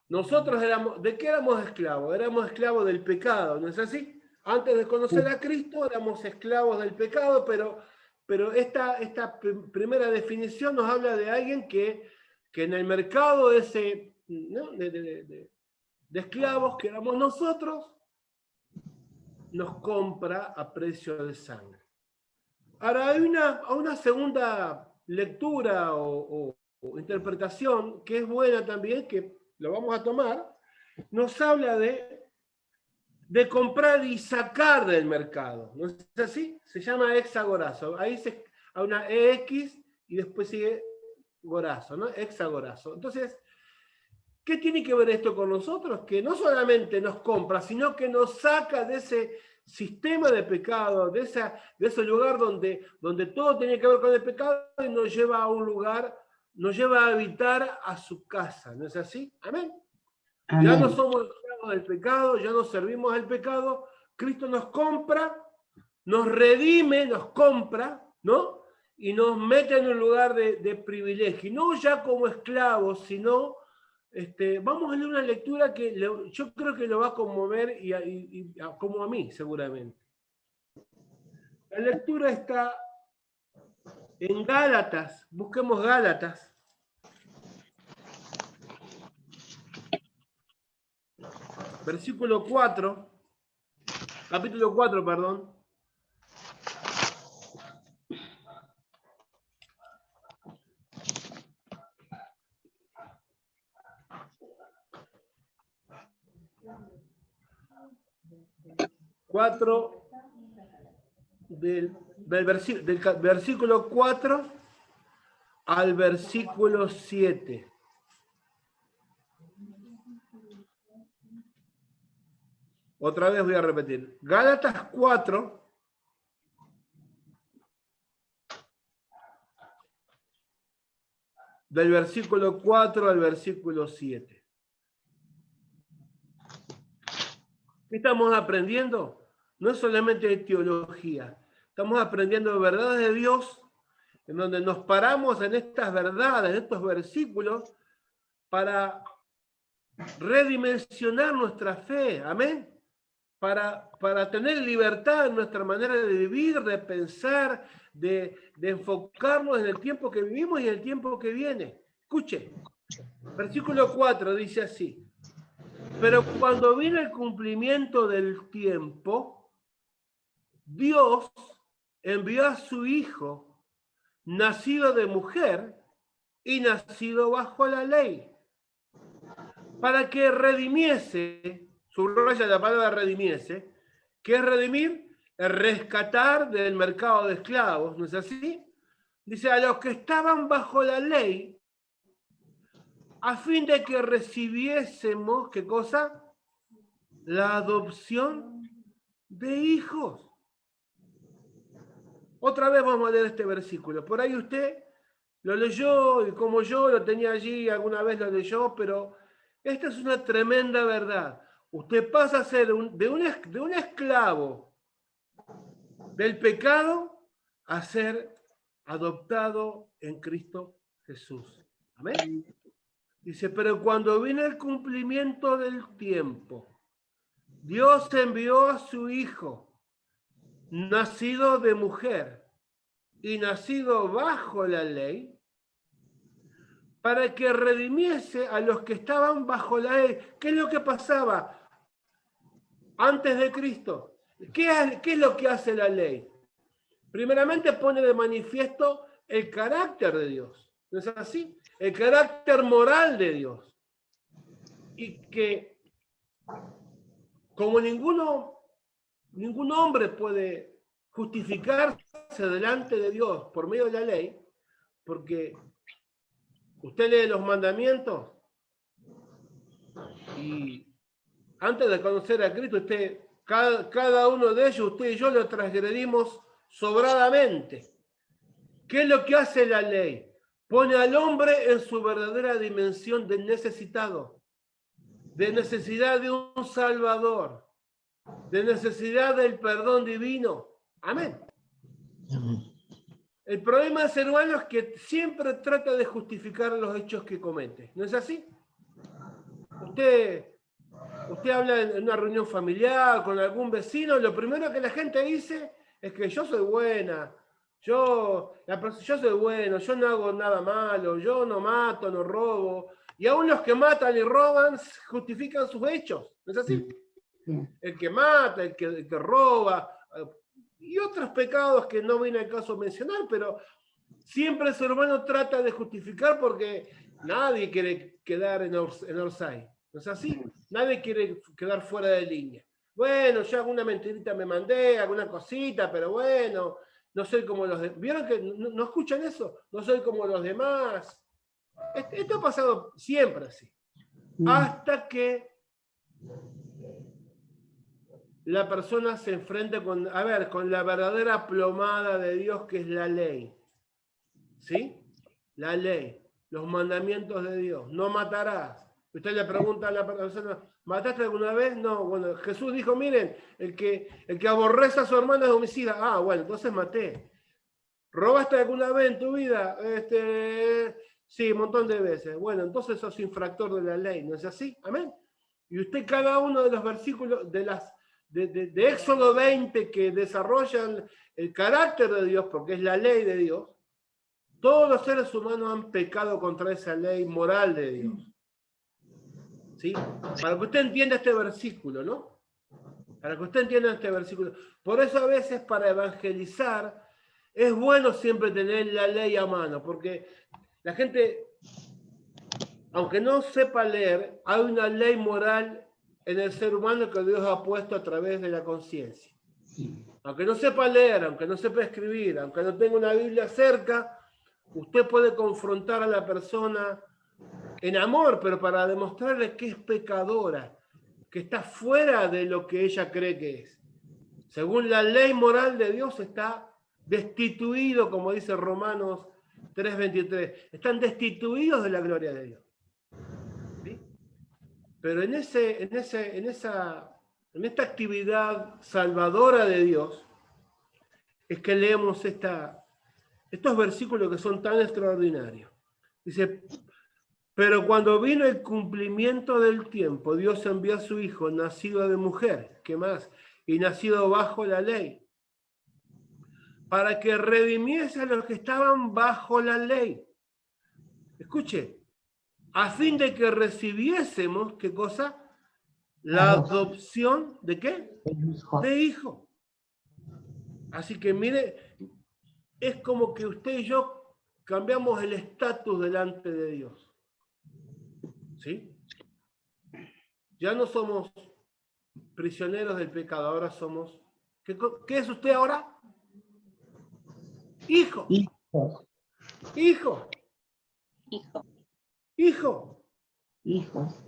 nosotros ¿de qué éramos esclavos? Éramos esclavos del pecado, ¿no es así? Antes de conocer a Cristo éramos esclavos del pecado, pero esta primera definición nos habla de alguien que en el mercado ese, ¿no? de esclavos que éramos nosotros, nos compra a precio de sangre. Ahora, hay una segunda lectura o interpretación que es buena también, que lo vamos a tomar, nos habla de comprar y sacar del mercado. ¿No es así? Se llama exagorazo. Ahí hay una EX y después sigue gorazo, ¿no? Exagorazo. Entonces, ¿qué tiene que ver esto con nosotros? Que no solamente nos compra, sino que nos saca de ese sistema de pecado, de ese lugar donde todo tenía que ver con el pecado y nos lleva a un lugar, nos lleva a habitar a su casa. ¿No es así? Amén. Amén. Ya no somos esclavos del pecado, ya no servimos al pecado. Cristo nos compra, nos redime, nos compra, ¿no? Y nos mete en un lugar de privilegio. No ya como esclavos, sino... vamos a leer una lectura que yo creo que lo va a conmover como a mí, seguramente. La lectura está en Gálatas. Busquemos Gálatas. Versículo 4. Capítulo 4, perdón. Del versículo 4 al versículo 7. Otra vez voy a repetir. Gálatas 4, del versículo 4 al versículo 7. ¿Qué estamos aprendiendo? No es solamente de teología. Estamos aprendiendo de verdades de Dios, en donde nos paramos en estas verdades, en estos versículos, para redimensionar nuestra fe. Amén. Para tener libertad en nuestra manera de vivir, de pensar, de enfocarnos en el tiempo que vivimos y en el tiempo que viene. Escuche, versículo 4 dice así: pero cuando vino el cumplimiento del tiempo, Dios envió a su Hijo, nacido de mujer y nacido bajo la ley, para que redimiese, subraya la palabra redimiese, ¿qué es redimir? Es rescatar del mercado de esclavos, ¿no es así? Dice, a los que estaban bajo la ley, a fin de que recibiésemos, ¿qué cosa? La adopción de hijos. Otra vez vamos a leer este versículo. Por ahí usted lo leyó y como yo lo tenía allí, alguna vez lo leyó, pero esta es una tremenda verdad. Usted pasa a ser de un esclavo del pecado a ser adoptado en Cristo Jesús. Amén. Dice, pero cuando vino el cumplimiento del tiempo, Dios envió a su Hijo, nacido de mujer y nacido bajo la ley, para que redimiese a los que estaban bajo la ley. ¿Qué es lo que pasaba antes de Cristo? ¿Qué es lo que hace la ley? Primeramente pone de manifiesto el carácter de Dios. ¿No es así? El carácter moral de Dios. Y que como ningún hombre puede justificarse delante de Dios por medio de la ley, porque usted lee los mandamientos y antes de conocer a Cristo, cada uno de ellos, usted y yo lo transgredimos sobradamente. ¿Qué es lo que hace la ley? Pone al hombre en su verdadera dimensión de necesitado, de necesidad de un Salvador, de necesidad del perdón divino. Amén. El problema del ser humano es que siempre trata de justificar los hechos que comete. ¿No es así? Usted habla en una reunión familiar con algún vecino, lo primero que la gente dice es que yo soy buena, yo soy bueno, yo no hago nada malo, yo no mato, no robo. Y aún los que matan y roban justifican sus hechos. ¿No es así? El que mata, el que roba, y otros pecados que no viene al caso mencionar, pero siempre el ser humano trata de justificar porque nadie quiere quedar en offside. ¿No es así? Nadie quiere quedar fuera de línea. Bueno, yo alguna mentirita me mandé, alguna cosita, pero bueno, no soy como los demás. ¿Vieron que no escuchan eso? No soy como los demás. Esto ha pasado siempre así. Hasta que la persona se enfrenta con la verdadera plomada de Dios, que es la ley. ¿Sí? La ley, los mandamientos de Dios. No matarás. Usted le pregunta a la persona, ¿mataste alguna vez? No. Bueno, Jesús dijo, miren, el que aborrece a su hermano es homicida. Ah, bueno, entonces maté. ¿Robaste alguna vez en tu vida? Sí, un montón de veces. Bueno, entonces sos infractor de la ley, ¿no es así? Amén. Y usted cada uno de los versículos de Éxodo 20 que desarrollan el carácter de Dios, porque es la ley de Dios, todos los seres humanos han pecado contra esa ley moral de Dios. ¿Sí? Para que usted entienda este versículo, ¿no? Para que usted entienda este versículo. Por eso a veces para evangelizar es bueno siempre tener la ley a mano, porque la gente, aunque no sepa leer, hay una ley moral en el ser humano que Dios ha puesto a través de la conciencia. Aunque no sepa leer, aunque no sepa escribir, aunque no tenga una Biblia cerca, usted puede confrontar a la persona en amor, pero para demostrarle que es pecadora, que está fuera de lo que ella cree que es. Según la ley moral de Dios está destituido, como dice Romanos 3:23. Están destituidos de la gloria de Dios. ¿Sí? Pero en esta actividad salvadora de Dios es que leemos estos versículos que son tan extraordinarios. Dice, pero cuando vino el cumplimiento del tiempo, Dios envió a su Hijo, nacido de mujer, ¿qué más? Y nacido bajo la ley, para que redimiese a los que estaban bajo la ley. Escuche, a fin de que recibiésemos, ¿qué cosa? La adopción, ¿de qué? De hijo. Así que mire, es como que usted y yo cambiamos el estatus delante de Dios. ¿Sí? Ya no somos prisioneros del pecado, ahora somos... ¿Qué es usted ahora? Hijo. Hijos. Hijo. Hijo. Hijo. Hijos.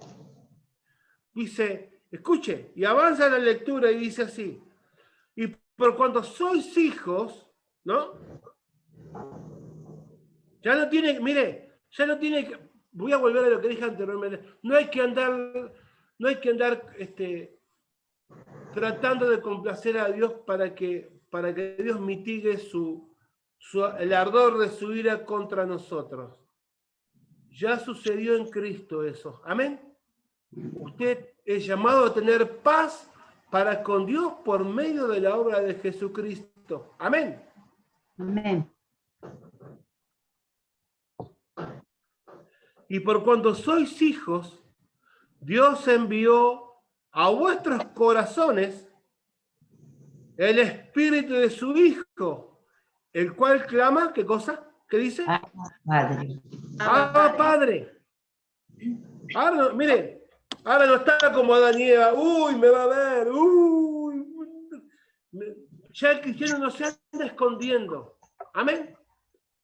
Dice, escuche, y avanza la lectura y dice así. Y por cuanto sois hijos, ¿no? Ya no tiene, mire, ya no tiene que, voy a volver a lo que dije anteriormente, no hay que andar tratando de complacer a Dios para que Dios mitigue el ardor de su ira contra nosotros. Ya sucedió en Cristo eso. Amén. Usted es llamado a tener paz para con Dios por medio de la obra de Jesucristo. Amén. Amén. Y por cuanto sois hijos, Dios envió a vuestros corazones el espíritu de su Hijo, el cual clama, ¿qué cosa? ¿Qué dice? Padre. Padre. Ahora no, mire, ahora no está como Adán y Eva, uy, me va a ver, uy. Ya el cristiano no se anda escondiendo. Amén.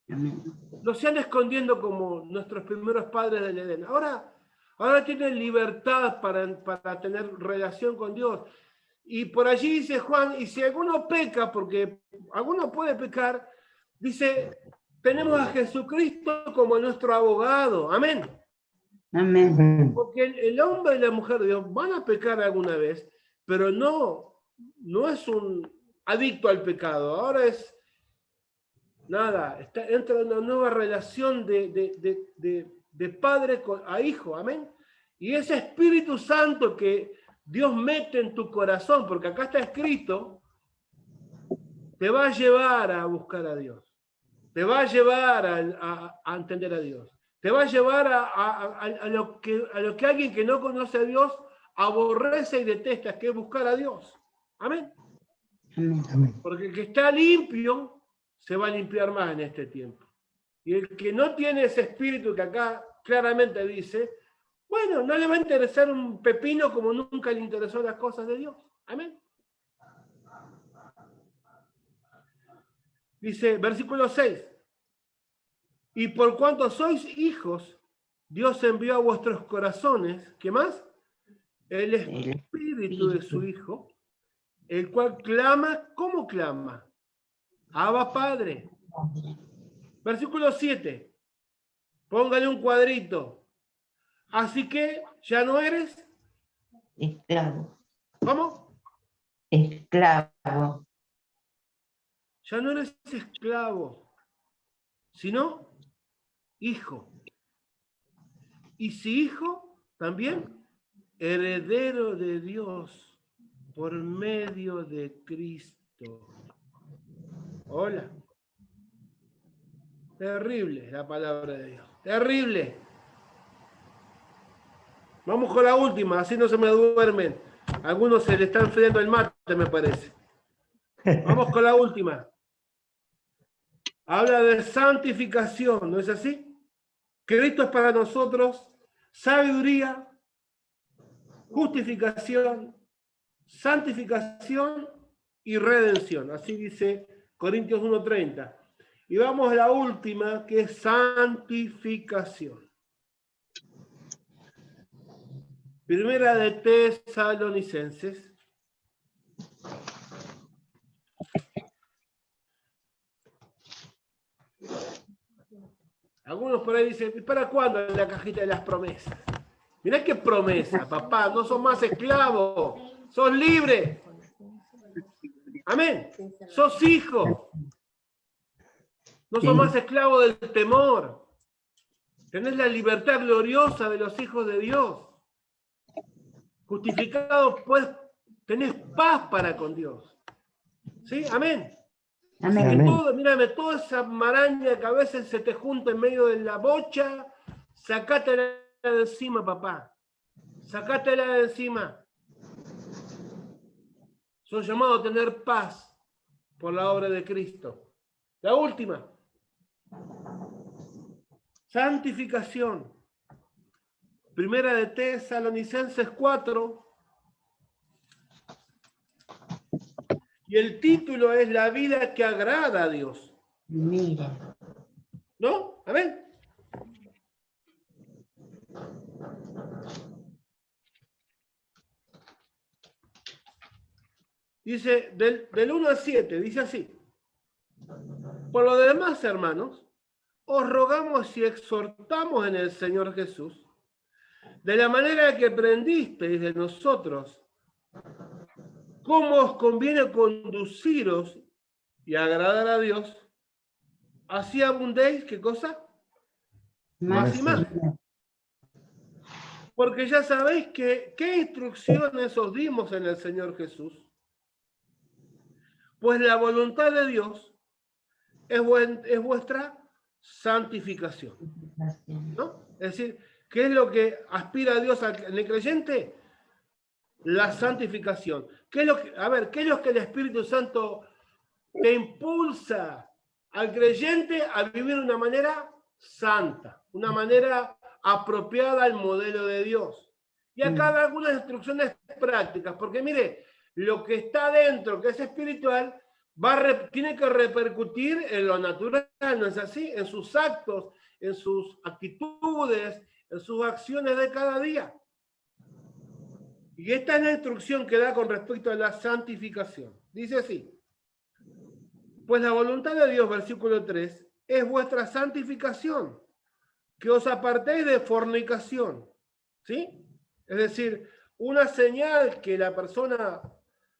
Amén. No se anda escondiendo como nuestros primeros padres del Edén. Ahora tienen libertad para tener relación con Dios. Y por allí dice Juan, y si alguno peca, porque alguno puede pecar, dice, tenemos a Jesucristo como nuestro abogado. Amén. Amén. Porque el hombre y la mujer de Dios van a pecar alguna vez, pero no es un adicto al pecado. Ahora es, nada, entra en una nueva relación de padre a hijo. Amén. Y ese Espíritu Santo que Dios mete en tu corazón, porque acá está escrito, te va a llevar a buscar a Dios. Te va a llevar a entender a Dios. Te va a llevar a lo que alguien que no conoce a Dios aborrece y detesta, que es buscar a Dios. Amén. Amén. Porque el que está limpio se va a limpiar más en este tiempo. Y el que no tiene ese espíritu que acá claramente dice, bueno, no le va a interesar un pepino como nunca le interesó las cosas de Dios. Amén. Dice, versículo 6. Y por cuanto sois hijos, Dios envió a vuestros corazones, ¿qué más? El espíritu de su Hijo, el cual clama, ¿cómo clama? Abba Padre. Versículo 7. Póngale un cuadrito. Así que ya no eres. Esclavo. ¿Cómo? Esclavo. Ya no eres esclavo, sino hijo. Y si hijo, también heredero de Dios por medio de Cristo. Hola. Terrible la palabra de Dios. Terrible. Vamos con la última, así no se me duermen. Algunos se le están enfriando el mate, me parece. Vamos con la última. Habla de santificación, ¿no es así? Cristo es para nosotros sabiduría, justificación, santificación y redención. Así dice Corintios 1:30. Y vamos a la última, que es santificación. Primera de Tesalonicenses. Algunos por ahí dicen, ¿para cuándo la cajita de las promesas? Mirá qué promesa, papá, no sos más esclavo, sos libre. Amén. Sos hijo. No sos más esclavo del temor. Tenés la libertad gloriosa de los hijos de Dios. Justificados, pues, tenés paz para con Dios. ¿Sí? Amén. Amén. Así que todo, mírame, toda esa maraña que a veces se te junta en medio de la bocha, sacátela de encima, papá. Sacátela de encima. Son llamados a tener paz. por la obra de Cristo. La última. Santificación. Primera de Tesalonicenses 4. Y el título es La vida que agrada a Dios. Mira. ¿No? Amén. Dice, del 1 al 7, dice así. Por lo demás, hermanos, os rogamos y exhortamos en el Señor Jesús, de la manera que aprendisteis de nosotros, cómo os conviene conduciros y agradar a Dios, así abundéis, ¿qué cosa? Más y más. Porque ya sabéis que qué instrucciones os dimos en el Señor Jesús. Pues la voluntad de Dios es vuestra santificación. ¿No? Es decir, ¿qué es lo que aspira a Dios en el creyente? La santificación. ¿Qué es lo que el Espíritu Santo te impulsa al creyente a vivir de una manera santa, una manera apropiada al modelo de Dios? Y acá da algunas instrucciones prácticas, porque mire, lo que está dentro, que es espiritual, tiene que repercutir en lo natural, ¿no es así? En sus actos, en sus actitudes, en sus acciones de cada día. Y esta es la instrucción que da con respecto a la santificación. Dice así: pues la voluntad de Dios, versículo 3, es vuestra santificación, que os apartéis de fornicación. ¿Sí? Es decir, una señal que la persona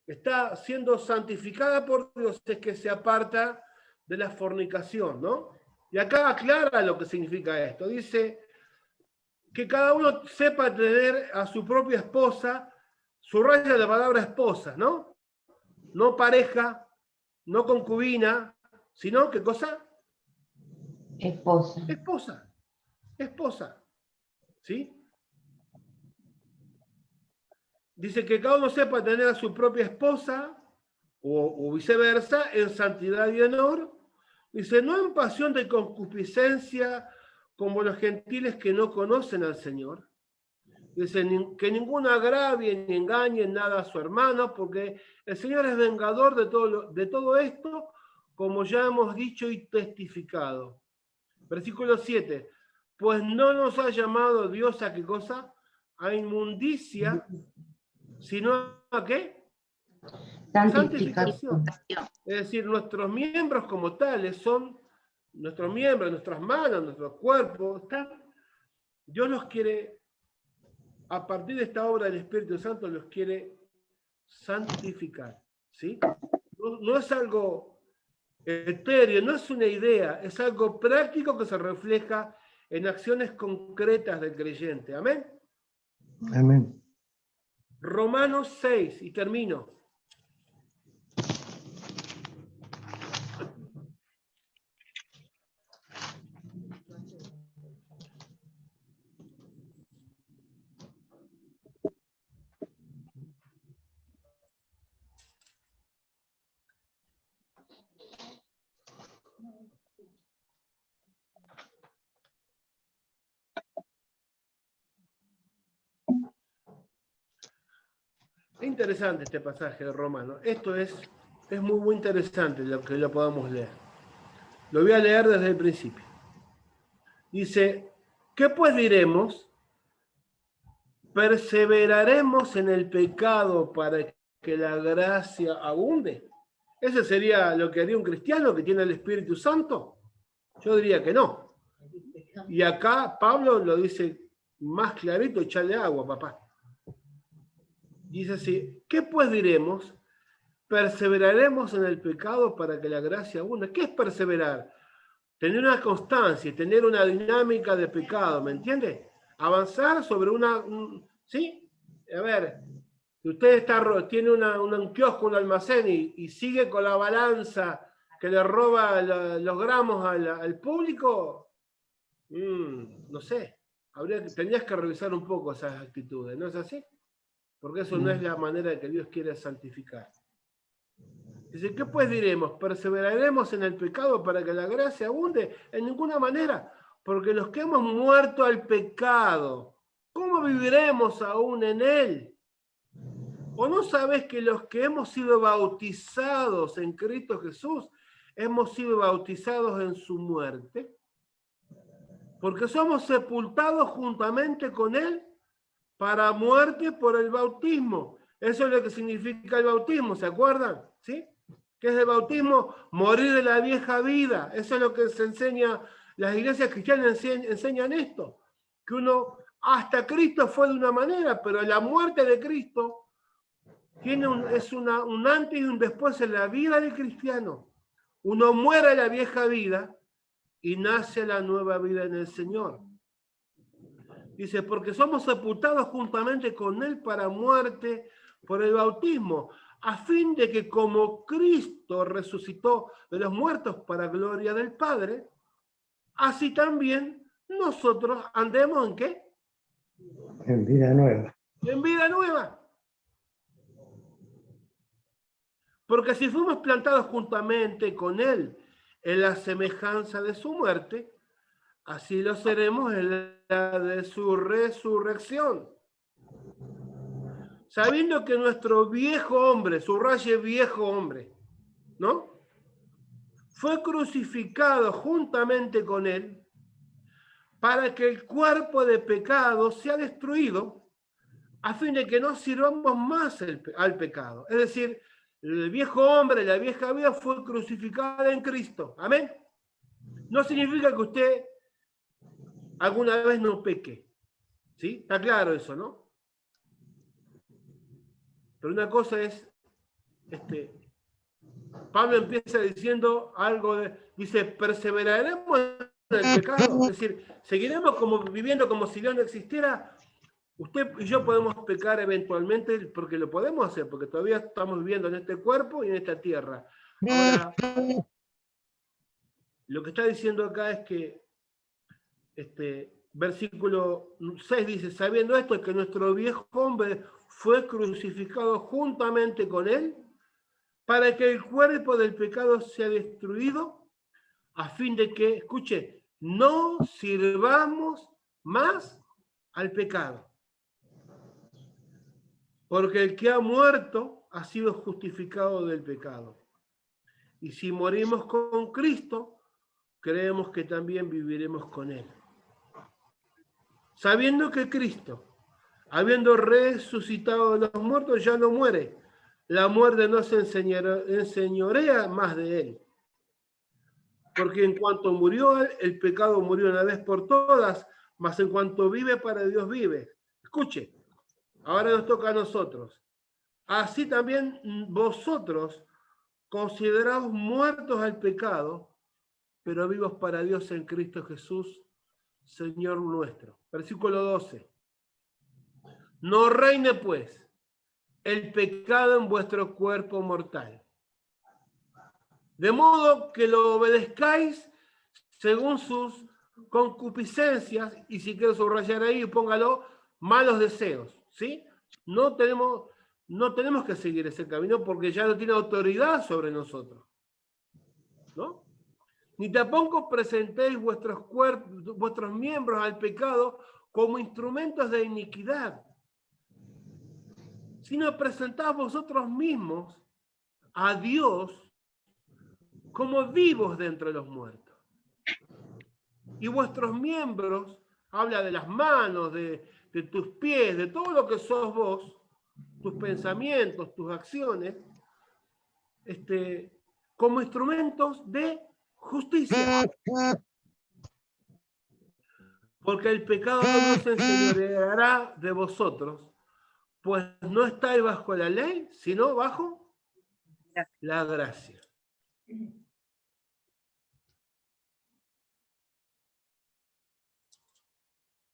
está siendo santificada por Dios es que se aparta de la fornicación, ¿no? Y acá aclara lo que significa esto. Dice que cada uno sepa tener a su propia esposa, subraya la palabra esposa, ¿no? No pareja, no concubina, sino, ¿qué cosa? Esposa. Esposa. Esposa. ¿Sí? Dice que cada uno sepa tener a su propia esposa, o viceversa, en santidad y honor. Dice, no en pasión de concupiscencia, como los gentiles que no conocen al Señor. Dice, que ninguno agravie ni engañe en nada a su hermano, porque el Señor es vengador de todo esto, como ya hemos dicho y testificado. Versículo 7. Pues no nos ha llamado Dios a qué cosa? A inmundicia, sino ¿a qué? Santificación. Es decir, nuestros miembros como tales son nuestros miembros, nuestras manos, nuestros cuerpos. Dios los quiere, a partir de esta obra del Espíritu Santo, los quiere santificar. ¿Sí? No es algo etéreo, no es una idea, es algo práctico que se refleja en acciones concretas del creyente. ¿Amén? Amén. Romanos 6, y termino. Es interesante este pasaje de Romanos. Esto es muy, muy interesante lo que lo podamos leer. Lo voy a leer desde el principio. Dice, ¿qué pues diremos? ¿Perseveraremos en el pecado para que la gracia abunde? ¿Ese sería lo que haría un cristiano que tiene el Espíritu Santo? Yo diría que no. Y acá Pablo lo dice más clarito, echarle agua, papá. Dice así, ¿qué pues diremos? ¿Perseveraremos en el pecado para que la gracia abunde? ¿Qué es perseverar? Tener una constancia, tener una dinámica de pecado, ¿me entiende? Avanzar sobre ¿sí? A ver, si usted tiene un kiosco, un almacén y sigue con la balanza que le roba los gramos al público, no sé, tendrías que revisar un poco esas actitudes, ¿no es así? Porque eso no es la manera que Dios quiere santificar. Dice, ¿qué pues diremos? ¿Perseveraremos en el pecado para que la gracia abunde? En ninguna manera, porque los que hemos muerto al pecado, ¿cómo viviremos aún en él? ¿O no sabes que los que hemos sido bautizados en Cristo Jesús, hemos sido bautizados en su muerte? Porque somos sepultados juntamente con él para muerte por el bautismo. Eso es lo que significa el bautismo, ¿se acuerdan? ¿Sí? ¿Qué es el bautismo? Morir de la vieja vida. Eso es lo que se enseña, las iglesias cristianas enseñan esto. Que uno, hasta Cristo fue de una manera, pero la muerte de Cristo es un antes y un después en la vida del cristiano. Uno muere a la vieja vida y nace la nueva vida en el Señor. Dice, porque somos sepultados juntamente con él para muerte por el bautismo, a fin de que como Cristo resucitó de los muertos para gloria del Padre, así también nosotros andemos ¿en qué? En vida nueva. En vida nueva. Porque si fuimos plantados juntamente con él en la semejanza de su muerte, así lo seremos en la de su resurrección. Sabiendo que nuestro viejo hombre, subraye viejo hombre, ¿no? Fue crucificado juntamente con él para que el cuerpo de pecado sea destruido a fin de que no sirvamos más al pecado. Es decir, el viejo hombre, la vieja vida fue crucificada en Cristo. Amén. No significa que usted alguna vez no peque. ¿Sí? Está claro eso, ¿no? Pero una cosa es, Pablo empieza diciendo algo, dice, perseveraremos en el pecado, es decir, seguiremos viviendo como si Dios no existiera. Usted y yo podemos pecar eventualmente porque lo podemos hacer, porque todavía estamos viviendo en este cuerpo y en esta tierra. Ahora, lo que está diciendo acá es que, versículo 6 dice, sabiendo esto, que nuestro viejo hombre fue crucificado juntamente con él, para que el cuerpo del pecado sea destruido, a fin de que, escuche, no sirvamos más al pecado. Porque el que ha muerto ha sido justificado del pecado. Y si morimos con Cristo, creemos que también viviremos con él. Sabiendo que Cristo, habiendo resucitado de los muertos, ya no muere. La muerte no se enseñorea más de él. Porque en cuanto murió él, el pecado murió una vez por todas, mas en cuanto vive, para Dios vive. Escuche, ahora nos toca a nosotros. Así también vosotros, consideraos muertos al pecado, pero vivos para Dios en Cristo Jesús, Señor nuestro. Versículo 12. No reine pues el pecado en vuestro cuerpo mortal, de modo que lo obedezcáis según sus concupiscencias, y si quiero subrayar ahí, póngalo, malos deseos, ¿sí? No tenemos que seguir ese camino porque ya no tiene autoridad sobre nosotros, ¿no? Ni tampoco presentéis vuestros miembros al pecado como instrumentos de iniquidad, sino presentad vosotros mismos a Dios como vivos de entre los muertos. Y vuestros miembros, habla de las manos, de tus pies, de todo lo que sos vos, tus pensamientos, tus acciones, como instrumentos de justicia. Porque el pecado no se enseñoreará de vosotros, pues no estáis bajo la ley, sino bajo la gracia.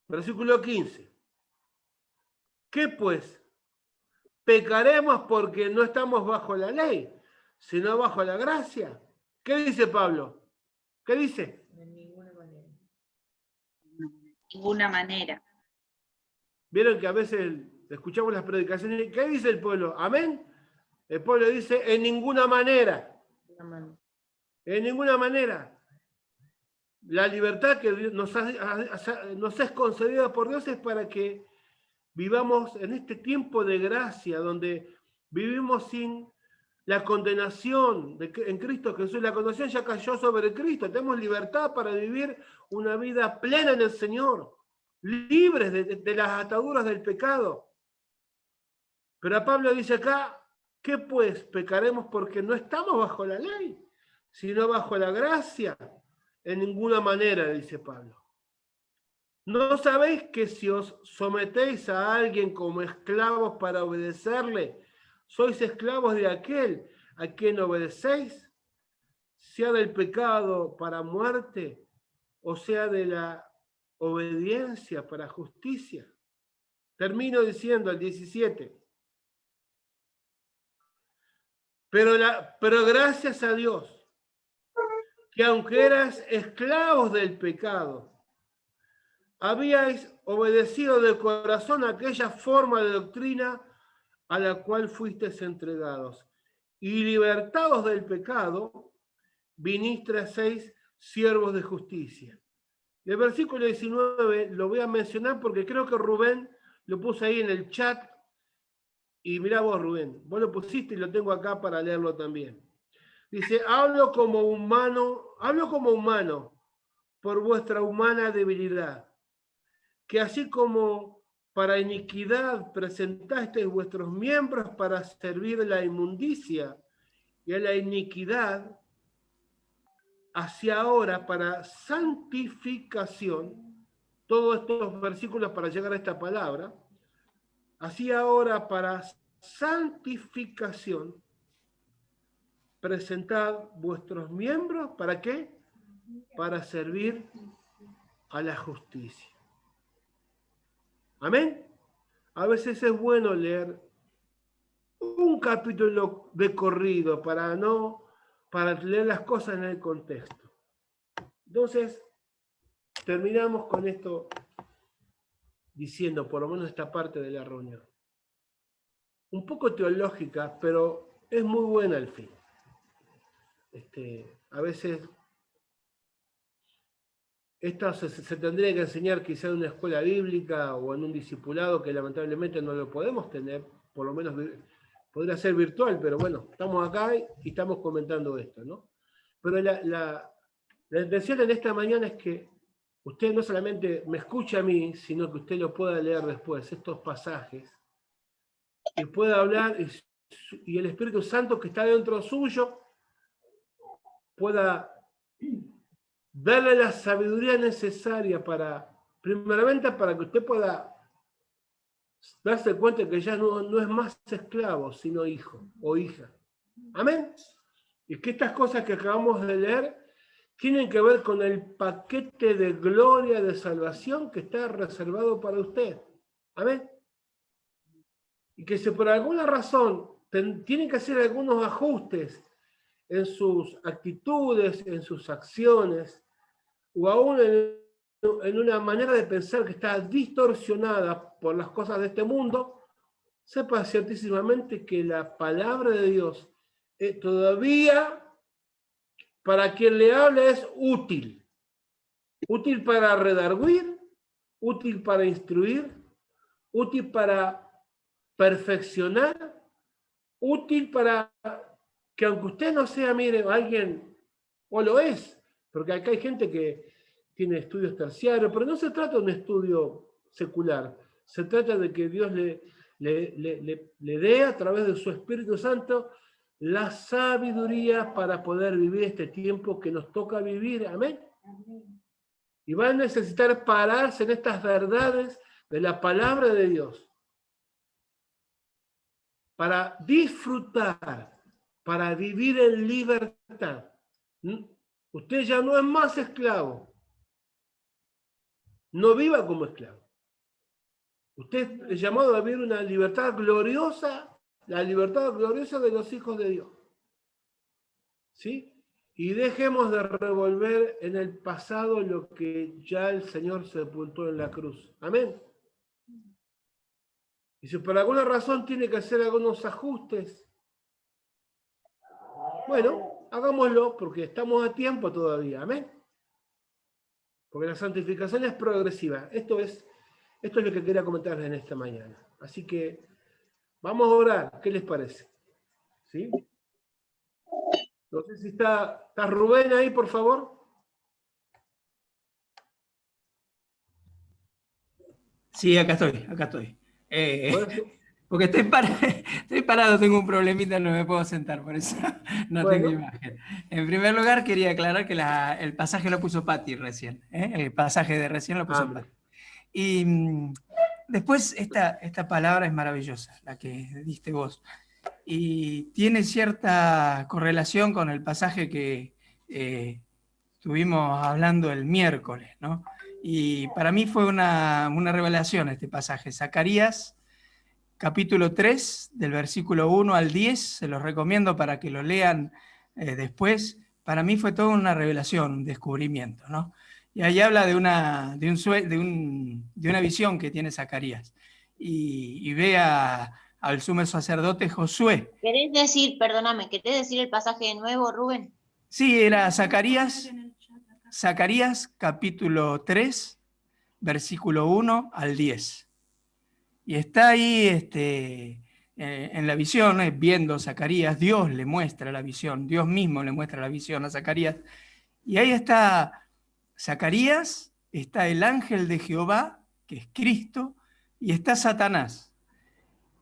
Versículo 15. ¿Qué pues? ¿Pecaremos porque no estamos bajo la ley, sino bajo la gracia? ¿Qué dice Pablo? ¿Qué dice? De ninguna manera. De ninguna manera. Vieron que a veces escuchamos las predicaciones. ¿Qué dice el pueblo? ¿Amén? El pueblo dice, en ninguna manera. En ninguna manera. La libertad que nos es concedida por Dios es para que vivamos en este tiempo de gracia, donde vivimos sin la condenación en Cristo Jesús. La condenación ya cayó sobre Cristo. Tenemos libertad para vivir una vida plena en el Señor, libres de las ataduras del pecado. Pero a Pablo dice acá, ¿qué pues? Pecaremos porque no estamos bajo la ley, sino bajo la gracia. En ninguna manera, dice Pablo. ¿No sabéis que si os sometéis a alguien como esclavos para obedecerle, sois esclavos de aquel a quien obedecéis, sea del pecado para muerte, o sea de la obediencia para justicia? Termino diciendo el 17. Pero gracias a Dios, que aunque eras esclavos del pecado, habíais obedecido de corazón aquella forma de doctrina a la cual fuisteis entregados, y libertados del pecado, vinisteis siervos de justicia. El versículo 19 lo voy a mencionar porque creo que Rubén lo puso ahí en el chat, y mirá vos, Rubén, vos lo pusiste y lo tengo acá para leerlo también. Dice, hablo como humano por vuestra humana debilidad, que así como para iniquidad presentasteis vuestros miembros para servir a la inmundicia y a la iniquidad, así ahora para santificación, todos estos versículos para llegar a esta palabra, así ahora para santificación, presentad vuestros miembros, ¿para qué? Para servir a la justicia. Amén. A veces es bueno leer un capítulo de corrido para leer las cosas en el contexto. Entonces, terminamos con esto diciendo, por lo menos esta parte de la reunión. Un poco teológica, pero es muy buena al fin. A veces esto se tendría que enseñar quizá en una escuela bíblica o en un discipulado que lamentablemente no lo podemos tener, por lo menos podría ser virtual, pero bueno, estamos acá y estamos comentando esto, ¿no? Pero la intención en esta mañana es que usted no solamente me escuche a mí, sino que usted lo pueda leer después, estos pasajes, y pueda hablar, y el Espíritu Santo que está dentro suyo pueda darle la sabiduría necesaria primeramente para que usted pueda darse cuenta que ya no es más esclavo, sino hijo o hija. Amén. Y que estas cosas que acabamos de leer tienen que ver con el paquete de gloria, de salvación que está reservado para usted. Amén. Y que si por alguna razón tienen que hacer algunos ajustes en sus actitudes, en sus acciones, o aún en una manera de pensar que está distorsionada por las cosas de este mundo, sepa ciertísimamente que la palabra de Dios todavía, para quien le habla, es útil. Útil para redarguir, útil para instruir, útil para perfeccionar, útil para que aunque usted no sea, mire, alguien, o lo es, porque acá hay gente que tiene estudios terciarios, pero no se trata de un estudio secular, se trata de que Dios le dé a través de su Espíritu Santo la sabiduría para poder vivir este tiempo que nos toca vivir. Amén. Y va a necesitar pararse en estas verdades de la palabra de Dios para disfrutar, para vivir en libertad. Usted ya no es más esclavo. No viva como esclavo. Usted es llamado a vivir una libertad gloriosa, la libertad gloriosa de los hijos de Dios. ¿Sí? Y dejemos de revolver en el pasado lo que ya el Señor sepultó en la cruz. Amén. Y si por alguna razón tiene que hacer algunos ajustes, Bueno, hagámoslo porque estamos a tiempo todavía. Amén. Porque la santificación es progresiva. Esto es lo que quería comentarles en esta mañana. Así que vamos a orar. ¿Qué les parece? ¿Sí? No sé si está Rubén ahí, por favor. Sí, acá estoy. Bueno, Porque estoy parado, tengo un problemita, no me puedo sentar, por eso no tengo bueno, imagen. En primer lugar, quería aclarar que el pasaje lo puso Pati recién, ¿eh? El pasaje de recién lo puso hambre. Pati. Y después, esta palabra es maravillosa, la que diste vos. Y tiene cierta correlación con el pasaje que estuvimos hablando el miércoles, ¿no? Y para mí fue una revelación este pasaje. Zacarías, capítulo 3, del versículo 1 al 10, se los recomiendo para que lo lean después. Para mí fue toda una revelación, un descubrimiento, ¿no? Y ahí habla de una visión que tiene Zacarías. Y ve al sumo sacerdote Josué. ¿Querés decir, perdóname, querés decir el pasaje de nuevo, Rubén? Sí, era Zacarías capítulo 3, versículo 1 al 10. Y está ahí en la visión, viendo Zacarías, Dios le muestra la visión, Dios mismo le muestra la visión a Zacarías. Y ahí está Zacarías, está el ángel de Jehová, que es Cristo, y está Satanás.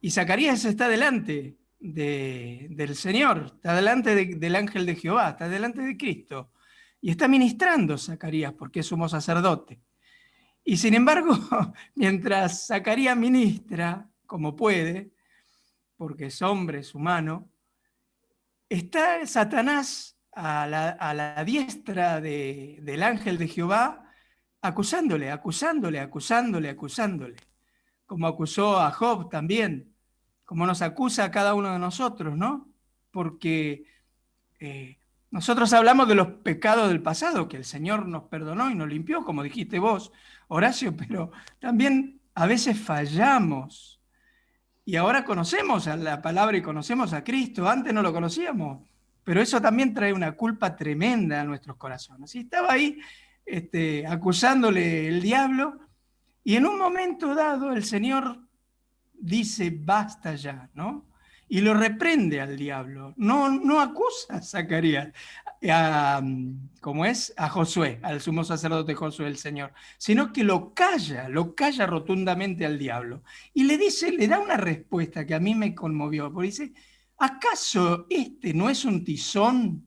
Y Zacarías está delante del Señor, está delante del ángel de Jehová, está delante de Cristo. Y está ministrando Zacarías porque es sumo sacerdote. Y sin embargo, mientras Zacarías ministra, como puede, porque es hombre, es humano, está Satanás a la diestra del ángel de Jehová, acusándole, como acusó a Job también, como nos acusa a cada uno de nosotros, ¿no? Porque nosotros hablamos de los pecados del pasado, que el Señor nos perdonó y nos limpió, como dijiste vos, Horacio, pero también a veces fallamos. Y ahora conocemos a la palabra y conocemos a Cristo, antes no lo conocíamos, pero eso también trae una culpa tremenda a nuestros corazones. Y estaba ahí acusándole el diablo, y en un momento dado el Señor dice, basta ya, ¿no? Y lo reprende al diablo. No acusa a Zacarías, a Josué, al sumo sacerdote Josué, el Señor, sino que lo calla rotundamente al diablo. Y le da una respuesta que a mí me conmovió, porque dice, ¿acaso este no es un tizón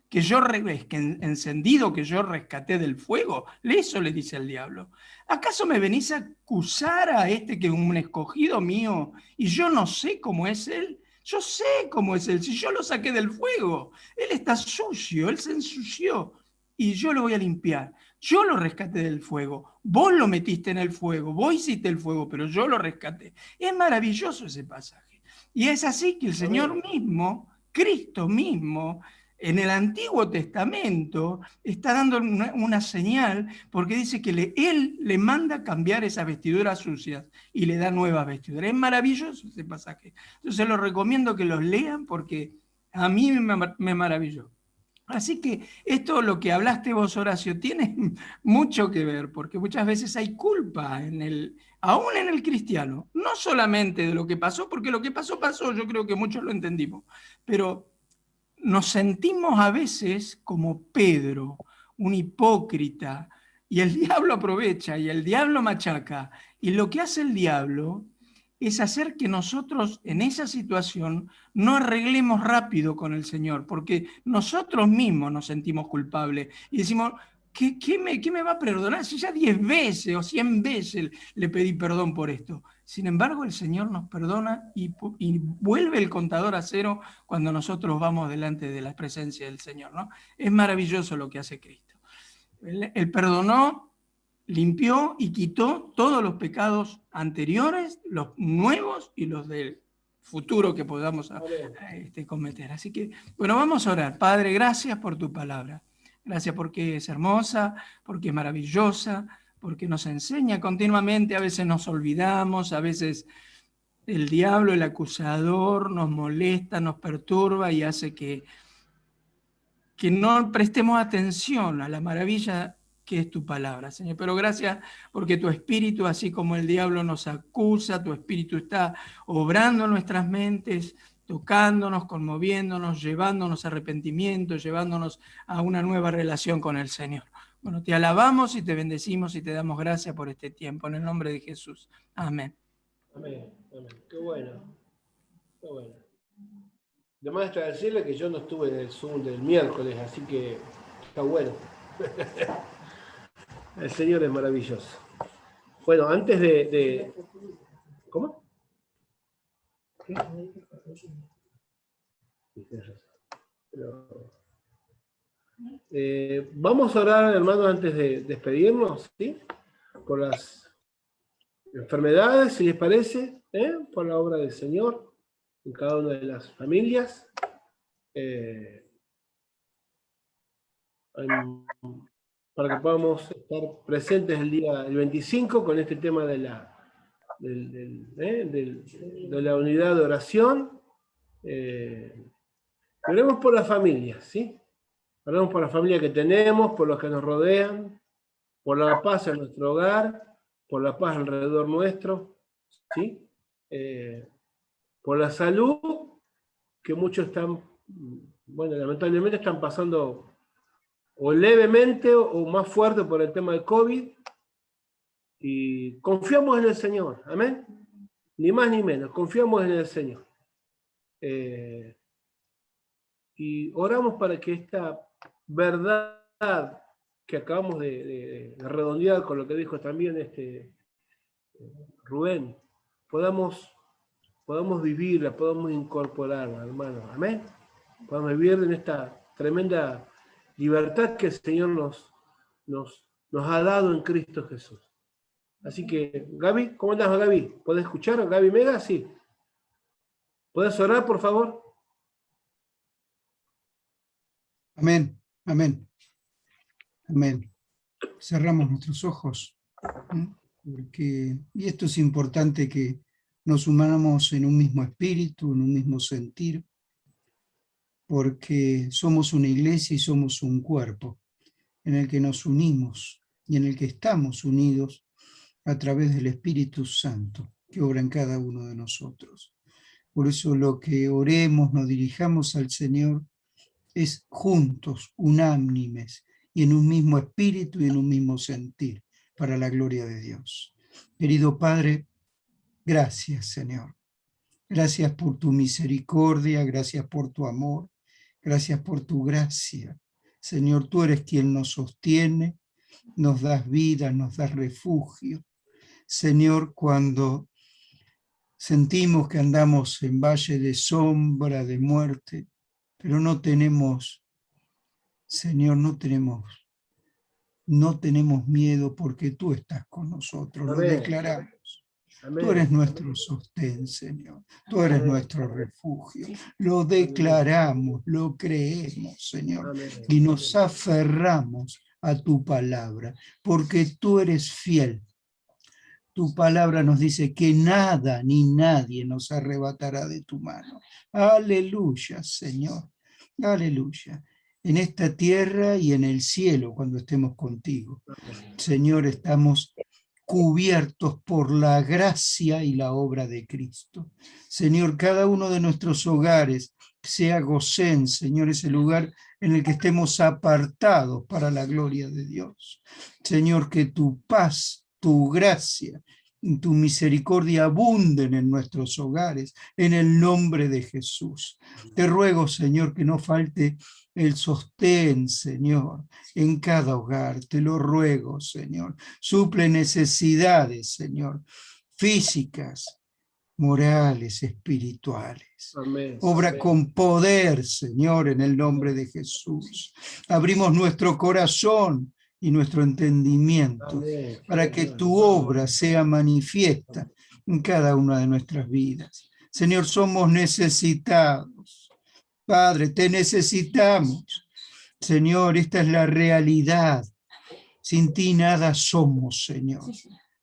encendido que yo rescaté del fuego? Eso le dice al diablo. ¿Acaso me venís a acusar a que es un escogido mío y yo no sé cómo es él? Yo sé cómo es él, si yo lo saqué del fuego. Él está sucio, él se ensució y yo lo voy a limpiar. Yo lo rescaté del fuego, vos lo metiste en el fuego, vos hiciste el fuego, pero yo lo rescaté. Es maravilloso ese pasaje. Y es así que el Señor mismo, Cristo mismo, en el Antiguo Testamento está dando una señal porque dice que Él le manda cambiar esas vestiduras sucias y le da nuevas vestiduras. Es maravilloso ese pasaje. Entonces los recomiendo que los lean porque a mí me maravilló. Así que esto, lo que hablaste vos, Horacio, tiene mucho que ver, porque muchas veces hay culpa aún en el cristiano, no solamente de lo que pasó, porque lo que pasó, yo creo que muchos lo entendimos, pero nos sentimos a veces como Pedro, un hipócrita, y el diablo aprovecha y el diablo machaca. Y lo que hace el diablo es hacer que nosotros en esa situación no arreglemos rápido con el Señor, porque nosotros mismos nos sentimos culpables y decimos, ¿qué me va a perdonar? Si ya 10 veces o 100 veces le pedí perdón por esto. Sin embargo, el Señor nos perdona y vuelve el contador a cero cuando nosotros vamos delante de la presencia del Señor, ¿no? Es maravilloso lo que hace Cristo. Él perdonó, limpió y quitó todos los pecados anteriores, los nuevos y los del futuro que podamos cometer. Así que, bueno, vamos a orar. Padre, gracias por tu palabra. Gracias porque es hermosa, porque es maravillosa, porque nos enseña continuamente. A veces nos olvidamos, a veces el diablo, el acusador, nos molesta, nos perturba y hace que que no prestemos atención a la maravilla que es tu palabra, Señor. Pero gracias porque tu espíritu, así como el diablo nos acusa, tu espíritu está obrando en nuestras mentes, tocándonos, conmoviéndonos, llevándonos a arrepentimiento, llevándonos a una nueva relación con el Señor. Bueno, te alabamos y te bendecimos y te damos gracias por este tiempo, en el nombre de Jesús. Amén. Amén, amén. Qué bueno. Qué bueno. Además está decirle que yo no estuve en el Zoom del miércoles, así que está bueno. El Señor es maravilloso. Bueno, antes de... ¿Cómo? ¿Qué? Vamos a orar, hermanos, antes de despedirnos, ¿sí? Por las enfermedades, si les parece, por la obra del Señor en cada una de las familias. Para que podamos estar presentes el 25 con este tema de la unidad de oración. Oremos por las familias, ¿sí? Oremos por la familia que tenemos, por los que nos rodean, por la paz en nuestro hogar, por la paz alrededor nuestro, ¿sí? Por la salud, que muchos están, bueno, lamentablemente están pasando o levemente o más fuerte por el tema del COVID, y confiamos en el Señor, amén, ni más ni menos, confiamos en el Señor. Y oramos para que esta verdad que acabamos de redondear con lo que dijo también Rubén, podamos vivirla, podamos incorporarla, hermanos, amén. Podamos vivir en esta tremenda libertad que el Señor nos ha dado en Cristo Jesús. Así que, Gaby, ¿cómo andás, Gaby? ¿Podés escuchar a Gaby Mega? Sí. ¿Podés orar, por favor? Amén, amén, amén. Cerramos nuestros ojos, porque, y esto es importante, que nos unamos en un mismo espíritu, en un mismo sentir, porque somos una iglesia y somos un cuerpo en el que nos unimos y en el que estamos unidos a través del Espíritu Santo que obra en cada uno de nosotros. Por eso lo que oremos, nos dirijamos al Señor, es juntos, unánimes, y en un mismo espíritu y en un mismo sentir, para la gloria de Dios. Querido Padre, gracias, Señor. Gracias por tu misericordia, gracias por tu amor, gracias por tu gracia. Señor, tú eres quien nos sostiene, nos das vida, nos das refugio. Señor, cuando sentimos que andamos en valle de sombra, de muerte, pero no tenemos, Señor, no tenemos miedo, porque tú estás con nosotros. Amén. Lo declaramos. Amén. Tú eres nuestro sostén, Señor. Tú eres nuestro refugio. Lo declaramos, lo creemos, Señor. Amén. Y nos aferramos a tu palabra, porque tú eres fiel. Tu palabra nos dice que nada ni nadie nos arrebatará de tu mano. Aleluya, Señor. Aleluya. En esta tierra y en el cielo, cuando estemos contigo, Señor, estamos cubiertos por la gracia y la obra de Cristo. Señor, cada uno de nuestros hogares sea Gosén, Señor, ese lugar en el que estemos apartados para la gloria de Dios. Señor, que tu paz, tu gracia y tu misericordia abunden en nuestros hogares, en el nombre de Jesús. Te ruego, Señor, que no falte el sostén, Señor, en cada hogar. Te lo ruego, Señor. Suple necesidades, Señor, físicas, morales, espirituales. Amén. Obra con poder, Señor, en el nombre de Jesús. Abrimos nuestro corazón y nuestro entendimiento, amén, para que tu obra sea manifiesta en cada una de nuestras vidas. Señor, somos necesitados. Padre, te necesitamos. Señor, esta es la realidad. Sin ti nada somos, Señor.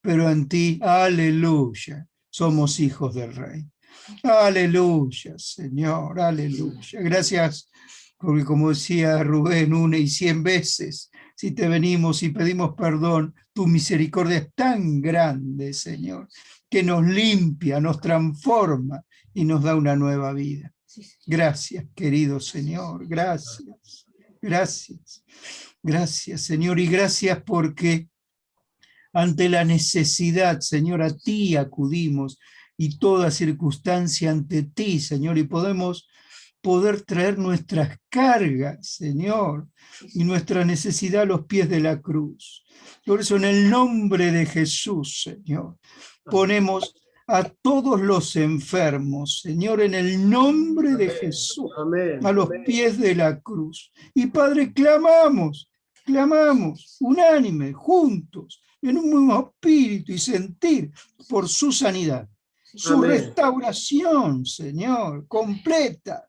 Pero en ti, aleluya, somos hijos del Rey. Aleluya, Señor, aleluya. Gracias Porque como decía Rubén 1 y 100 veces, si te venimos y pedimos perdón, tu misericordia es tan grande, Señor, que nos limpia, nos transforma y nos da una nueva vida. Gracias, querido Señor, gracias, gracias, gracias, Señor, y gracias porque ante la necesidad, Señor, a ti acudimos y toda circunstancia ante ti, Señor, y poder traer nuestras cargas, Señor, y nuestra necesidad a los pies de la cruz. Por eso, en el nombre de Jesús, Señor, ponemos a todos los enfermos, Señor, en el nombre de Jesús, a los pies de la cruz. Y Padre, clamamos, unánime, juntos, en un mismo espíritu y sentir por su sanidad, su restauración, Señor, completa.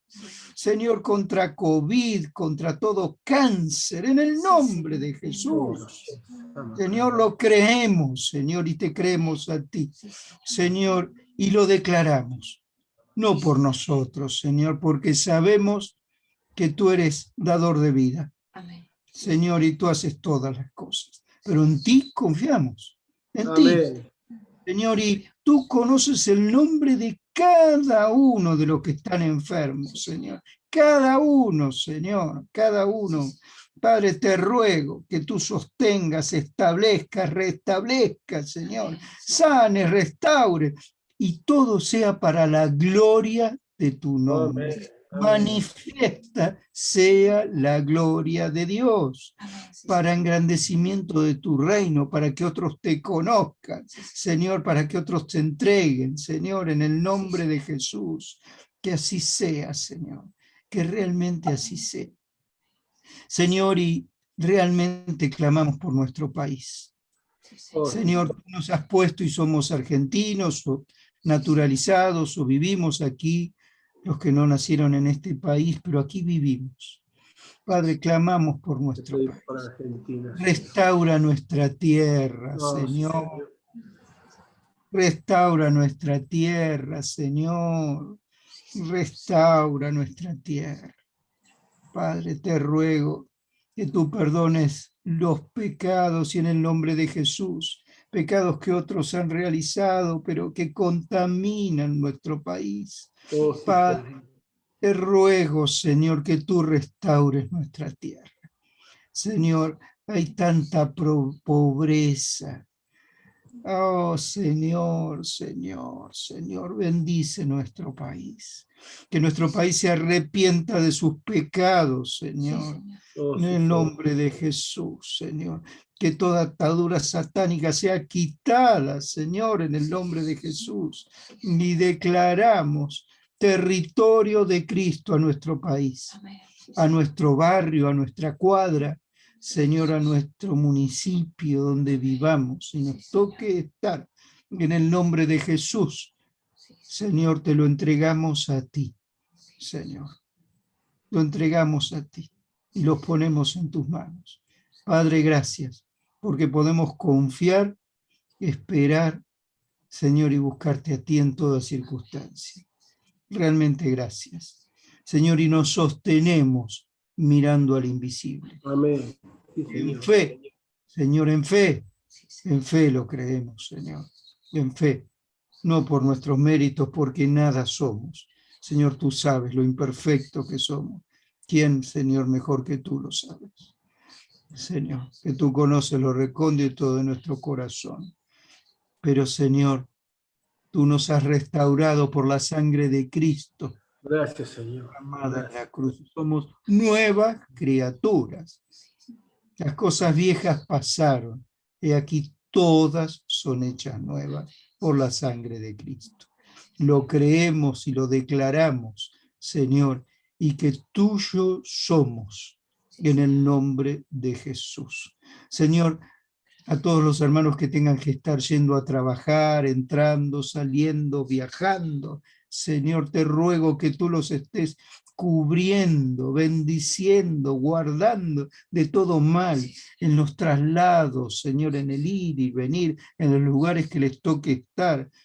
Señor, contra COVID, contra todo cáncer, en el nombre de Jesús. Señor, lo creemos, Señor, y te creemos a ti, Señor, y lo declaramos. No por nosotros, Señor, porque sabemos que tú eres dador de vida. Señor, y tú haces todas las cosas. Pero en ti confiamos, en ti. Señor, y tú conoces el nombre de cada uno de los que están enfermos, Señor. Cada uno, Señor, cada uno. Padre, te ruego que tú sostengas, establezcas, restablezcas, Señor. Sane, restaure, y todo sea para la gloria de tu nombre. Manifiesta sea la gloria de Dios para engrandecimiento de tu reino, para que otros te conozcan, Señor, para que otros te entreguen, Señor, en el nombre de Jesús. Que así sea, Señor, que realmente así sea. Señor, y realmente clamamos por nuestro país. Señor, tú nos has puesto y somos argentinos o naturalizados o vivimos aquí, los que no nacieron en este país, pero aquí vivimos. Padre, clamamos por nuestro país. Restaura nuestra tierra, Señor. Restaura nuestra tierra, Señor. Restaura nuestra tierra. Padre, te ruego que tú perdones los pecados y en el nombre de Jesús, pecados que otros han realizado, pero que contaminan nuestro país. Padre, te ruego, Señor, que tú restaures nuestra tierra. Señor, hay tanta pobreza. Oh, Señor, Señor, Señor, bendice nuestro país. Que nuestro país se arrepienta de sus pecados, Señor. En el nombre de Jesús, Señor. Que toda atadura satánica sea quitada, Señor, en el nombre de Jesús. Y declaramos territorio de Cristo a nuestro país, a nuestro barrio, a nuestra cuadra, Señor, a nuestro municipio donde vivamos y nos toque estar. En el nombre de Jesús, Señor, te lo entregamos a ti, Señor. Lo entregamos a ti y los ponemos en tus manos. Padre, gracias, porque podemos confiar, esperar, Señor, y buscarte a ti en toda circunstancia. Realmente gracias, Señor, y nos sostenemos mirando al invisible. Amén. Sí, en fe, Señor, en fe lo creemos, Señor, en fe, no por nuestros méritos, porque nada somos. Señor, tú sabes lo imperfecto que somos. ¿Quién, Señor, mejor que tú lo sabes? Señor, que tú conoces lo recóndito de nuestro corazón. Pero, Señor, tú nos has restaurado por la sangre de Cristo. Gracias, Señor. Amada en la cruz. Somos nuevas criaturas. Las cosas viejas pasaron. Y aquí todas son hechas nuevas por la sangre de Cristo. Lo creemos y lo declaramos, Señor, y que tuyo somos en el nombre de Jesús. Señor, a todos los hermanos que tengan que estar yendo a trabajar, entrando, saliendo, viajando, Señor, te ruego que tú los estés cubriendo, bendiciendo, guardando de todo mal en los traslados, Señor, en el ir y venir, en los lugares que les toque estar.